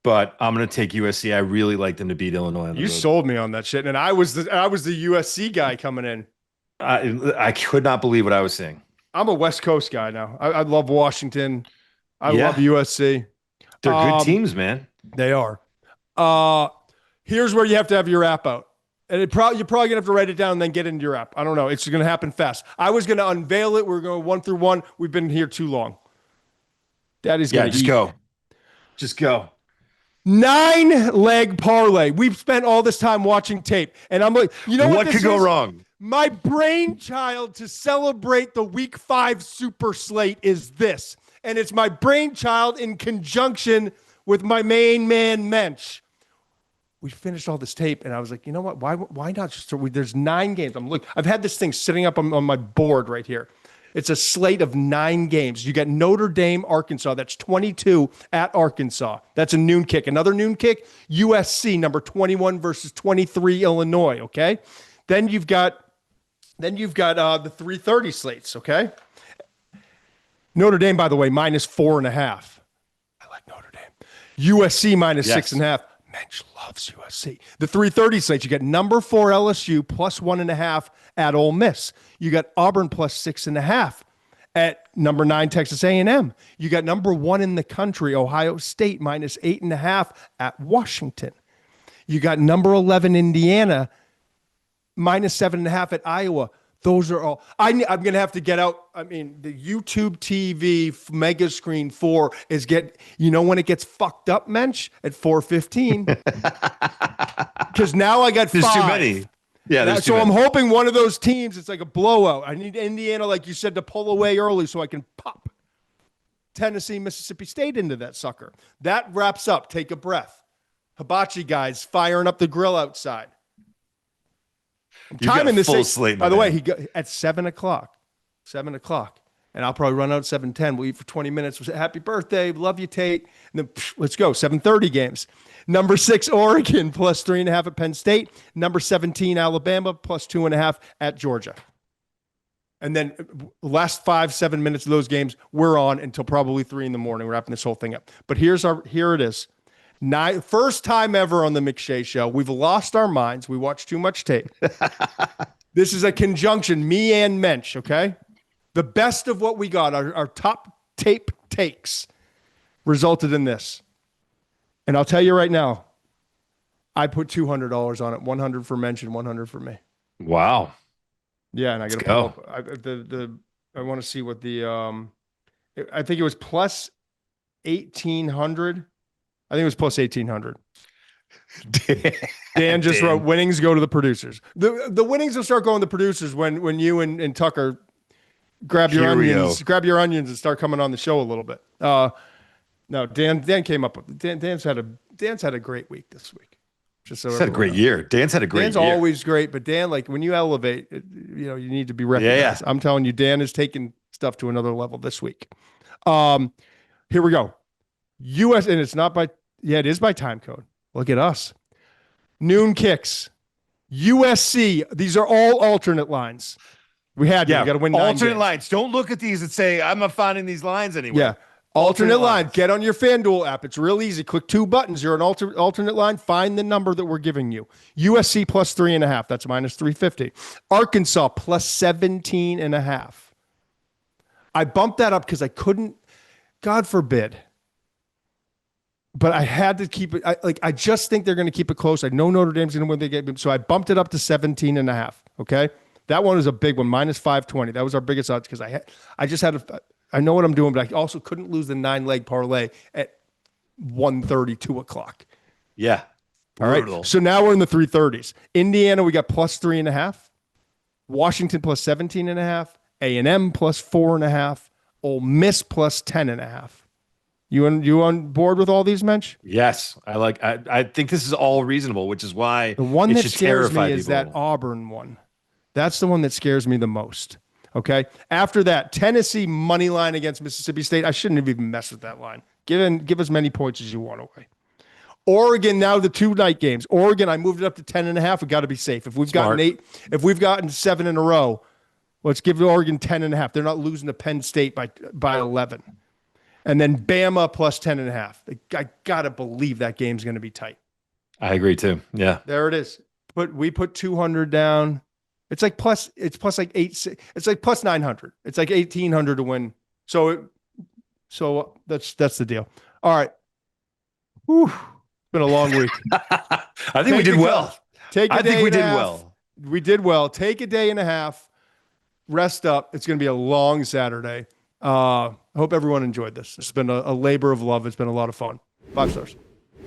but I'm going to take USC. I really like them to beat Illinois. You sold me on that shit. And I was the USC guy coming in. I could not believe what I was seeing. I'm a West Coast guy now. I love Washington. I love USC. They're good teams, man. They are. Here's where you have to have your app out. And you're probably going to have to write it down and then get into your app. I don't know. It's going to happen fast. I was going to unveil it. We're going 1 through 1. We've been here too long. Daddy's going to go. Just go. 9-leg parlay. We've spent all this time watching tape, and I'm like, you know what could go wrong? My brainchild to celebrate the Week 5 super slate is this, and it's my brainchild in conjunction with my main man, Mensch. We finished all this tape, and I was like, you know what? Why not? There's 9 games. I've had this thing sitting up on my board right here. It's a slate of 9 games. You got Notre Dame, Arkansas. That's 22 at Arkansas. That's a noon kick. Another noon kick, USC, number 21 versus 23, Illinois, okay? Then you've got the 3:30 slates, okay? Notre Dame, by the way, minus 4.5. I like Notre Dame. USC minus 6.5. Mensch loves USC. The 3:30 slate, you got number 4 LSU plus 1.5 at Ole Miss. You got Auburn plus 6.5 at number 9 Texas A&M. You got number 1 in the country Ohio State minus 8.5 at Washington. You got number 11 Indiana minus 7.5 at Iowa. Those are all. I'm going to have to get out. I mean, the YouTube TV mega screen 4 is when it gets fucked up, Mensch, at 4:15. Because now I got 5. There's too many. Yeah, there's too many. I'm hoping one of those teams, it's like a blowout. I need Indiana, like you said, to pull away early so I can pop Tennessee, Mississippi State into that sucker. That wraps up. Take a breath. Hibachi guys firing up the grill outside. I'm timing this full slate. By the way, he got at 7:00. 7:00. And I'll probably run out at 7:10. We'll eat for 20 minutes. We'll say, happy birthday. Love you, Tate. And then let's go. 7:30 games. Number 6, Oregon, plus 3.5 at Penn State. Number 17, Alabama, plus 2.5 at Georgia. And then last 5-7 minutes of those games, we're on until probably 3 in the morning, wrapping this whole thing up. But here it is. First time ever on the McShay Show. We've lost our minds. We watched too much tape. This is a conjunction, me and Mensch, okay? The best of what we got, our top tape takes, resulted in this. And I'll tell you right now, I put $200 on it, 100 for Mensch and 100 for me. Wow. Yeah, and I got to pull up. I want to see what I think it was plus 1,800. I think it was plus 1,800. Dan just wrote, winnings go to the producers. The winnings will start going to the producers when you and Tucker grab your onions and start coming on the show a little bit. No, Dan came up with Dan's had a great week this week. Just so he's had a great year. Dan's had a great year. Dan's always great, but Dan, like when you elevate, you need to be recognized. Yeah. I'm telling you, Dan is taking stuff to another level this week. Here we go. US, and it's not it is by time code. Look at us. Noon kicks. USC. These are all alternate lines. We got to win 9 alternate games. lines. Don't look at these and say, I'm not finding these lines anywhere. Yeah. Alternate line. Get on your FanDuel app. It's real easy. Click 2 buttons. You're an alternate line. Find the number that we're giving you. USC plus 3.5. That's minus 350. Arkansas plus 17.5. I bumped that up because I couldn't, God forbid, but I had to keep it. I just think they're going to keep it close. I know Notre Dame's going to win the game. So I bumped it up to 17.5. Okay. That one is a big one, minus 520. That was our biggest odds because I know what I'm doing, but I also couldn't lose the 9-leg parlay at 1:30, 2 o'clock. Yeah. Brutal. All right. So now we're in the 3:30s. Indiana, we got plus 3.5. Washington plus 17.5. A&M plus 4.5. Ole Miss plus 10.5. You on board with all these, Mensch? Yes. I think this is all reasonable, which is why the one that scares me is that Auburn one. That's the one that scares me the most. Okay. After that, Tennessee money line against Mississippi State. I shouldn't have even messed with that line. Give as many points as you want away. Oregon, now the 2 night games. Oregon, I moved it up to 10.5. We got to be safe. If we've gotten 8, if we've gotten 7 in a row, let's give Oregon 10.5. They're not losing to Penn State by 11. And then Bama plus 10.5. I got to believe that game's going to be tight. I agree too. Yeah. There it is. We put 200 down. It's plus like 8. It's like plus 900. It's like 1,800 to win. So that's the deal. All right. Whew. It's been a long week. I think we did well. I think we did well. We did well. Take a day and a half. Rest up. It's going to be a long Saturday. I hope everyone enjoyed this. It's been a labor of love. It's been a lot of fun. 5 stars.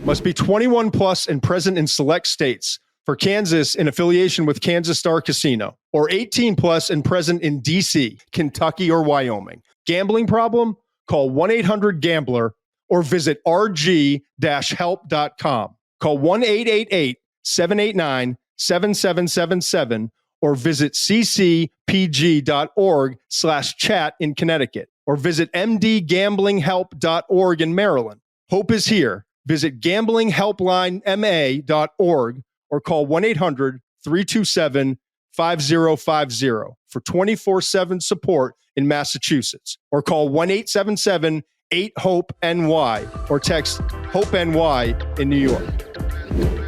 Must be 21 plus and present in select states. For Kansas, in affiliation with Kansas Star Casino. Or 18 plus and present in D.C., Kentucky, or Wyoming. Gambling problem? Call 1-800-GAMBLER or visit rg-help.com. Call 1-888-789-7777 or visit ccpg.org/chat in Connecticut or visit mdgamblinghelp.org in Maryland. Hope is here. Visit gamblinghelplinema.org or call 1-800-327-5050 for 24/7 support in Massachusetts or call 1-877-8-HOPE-NY or text HOPE-NY in New York.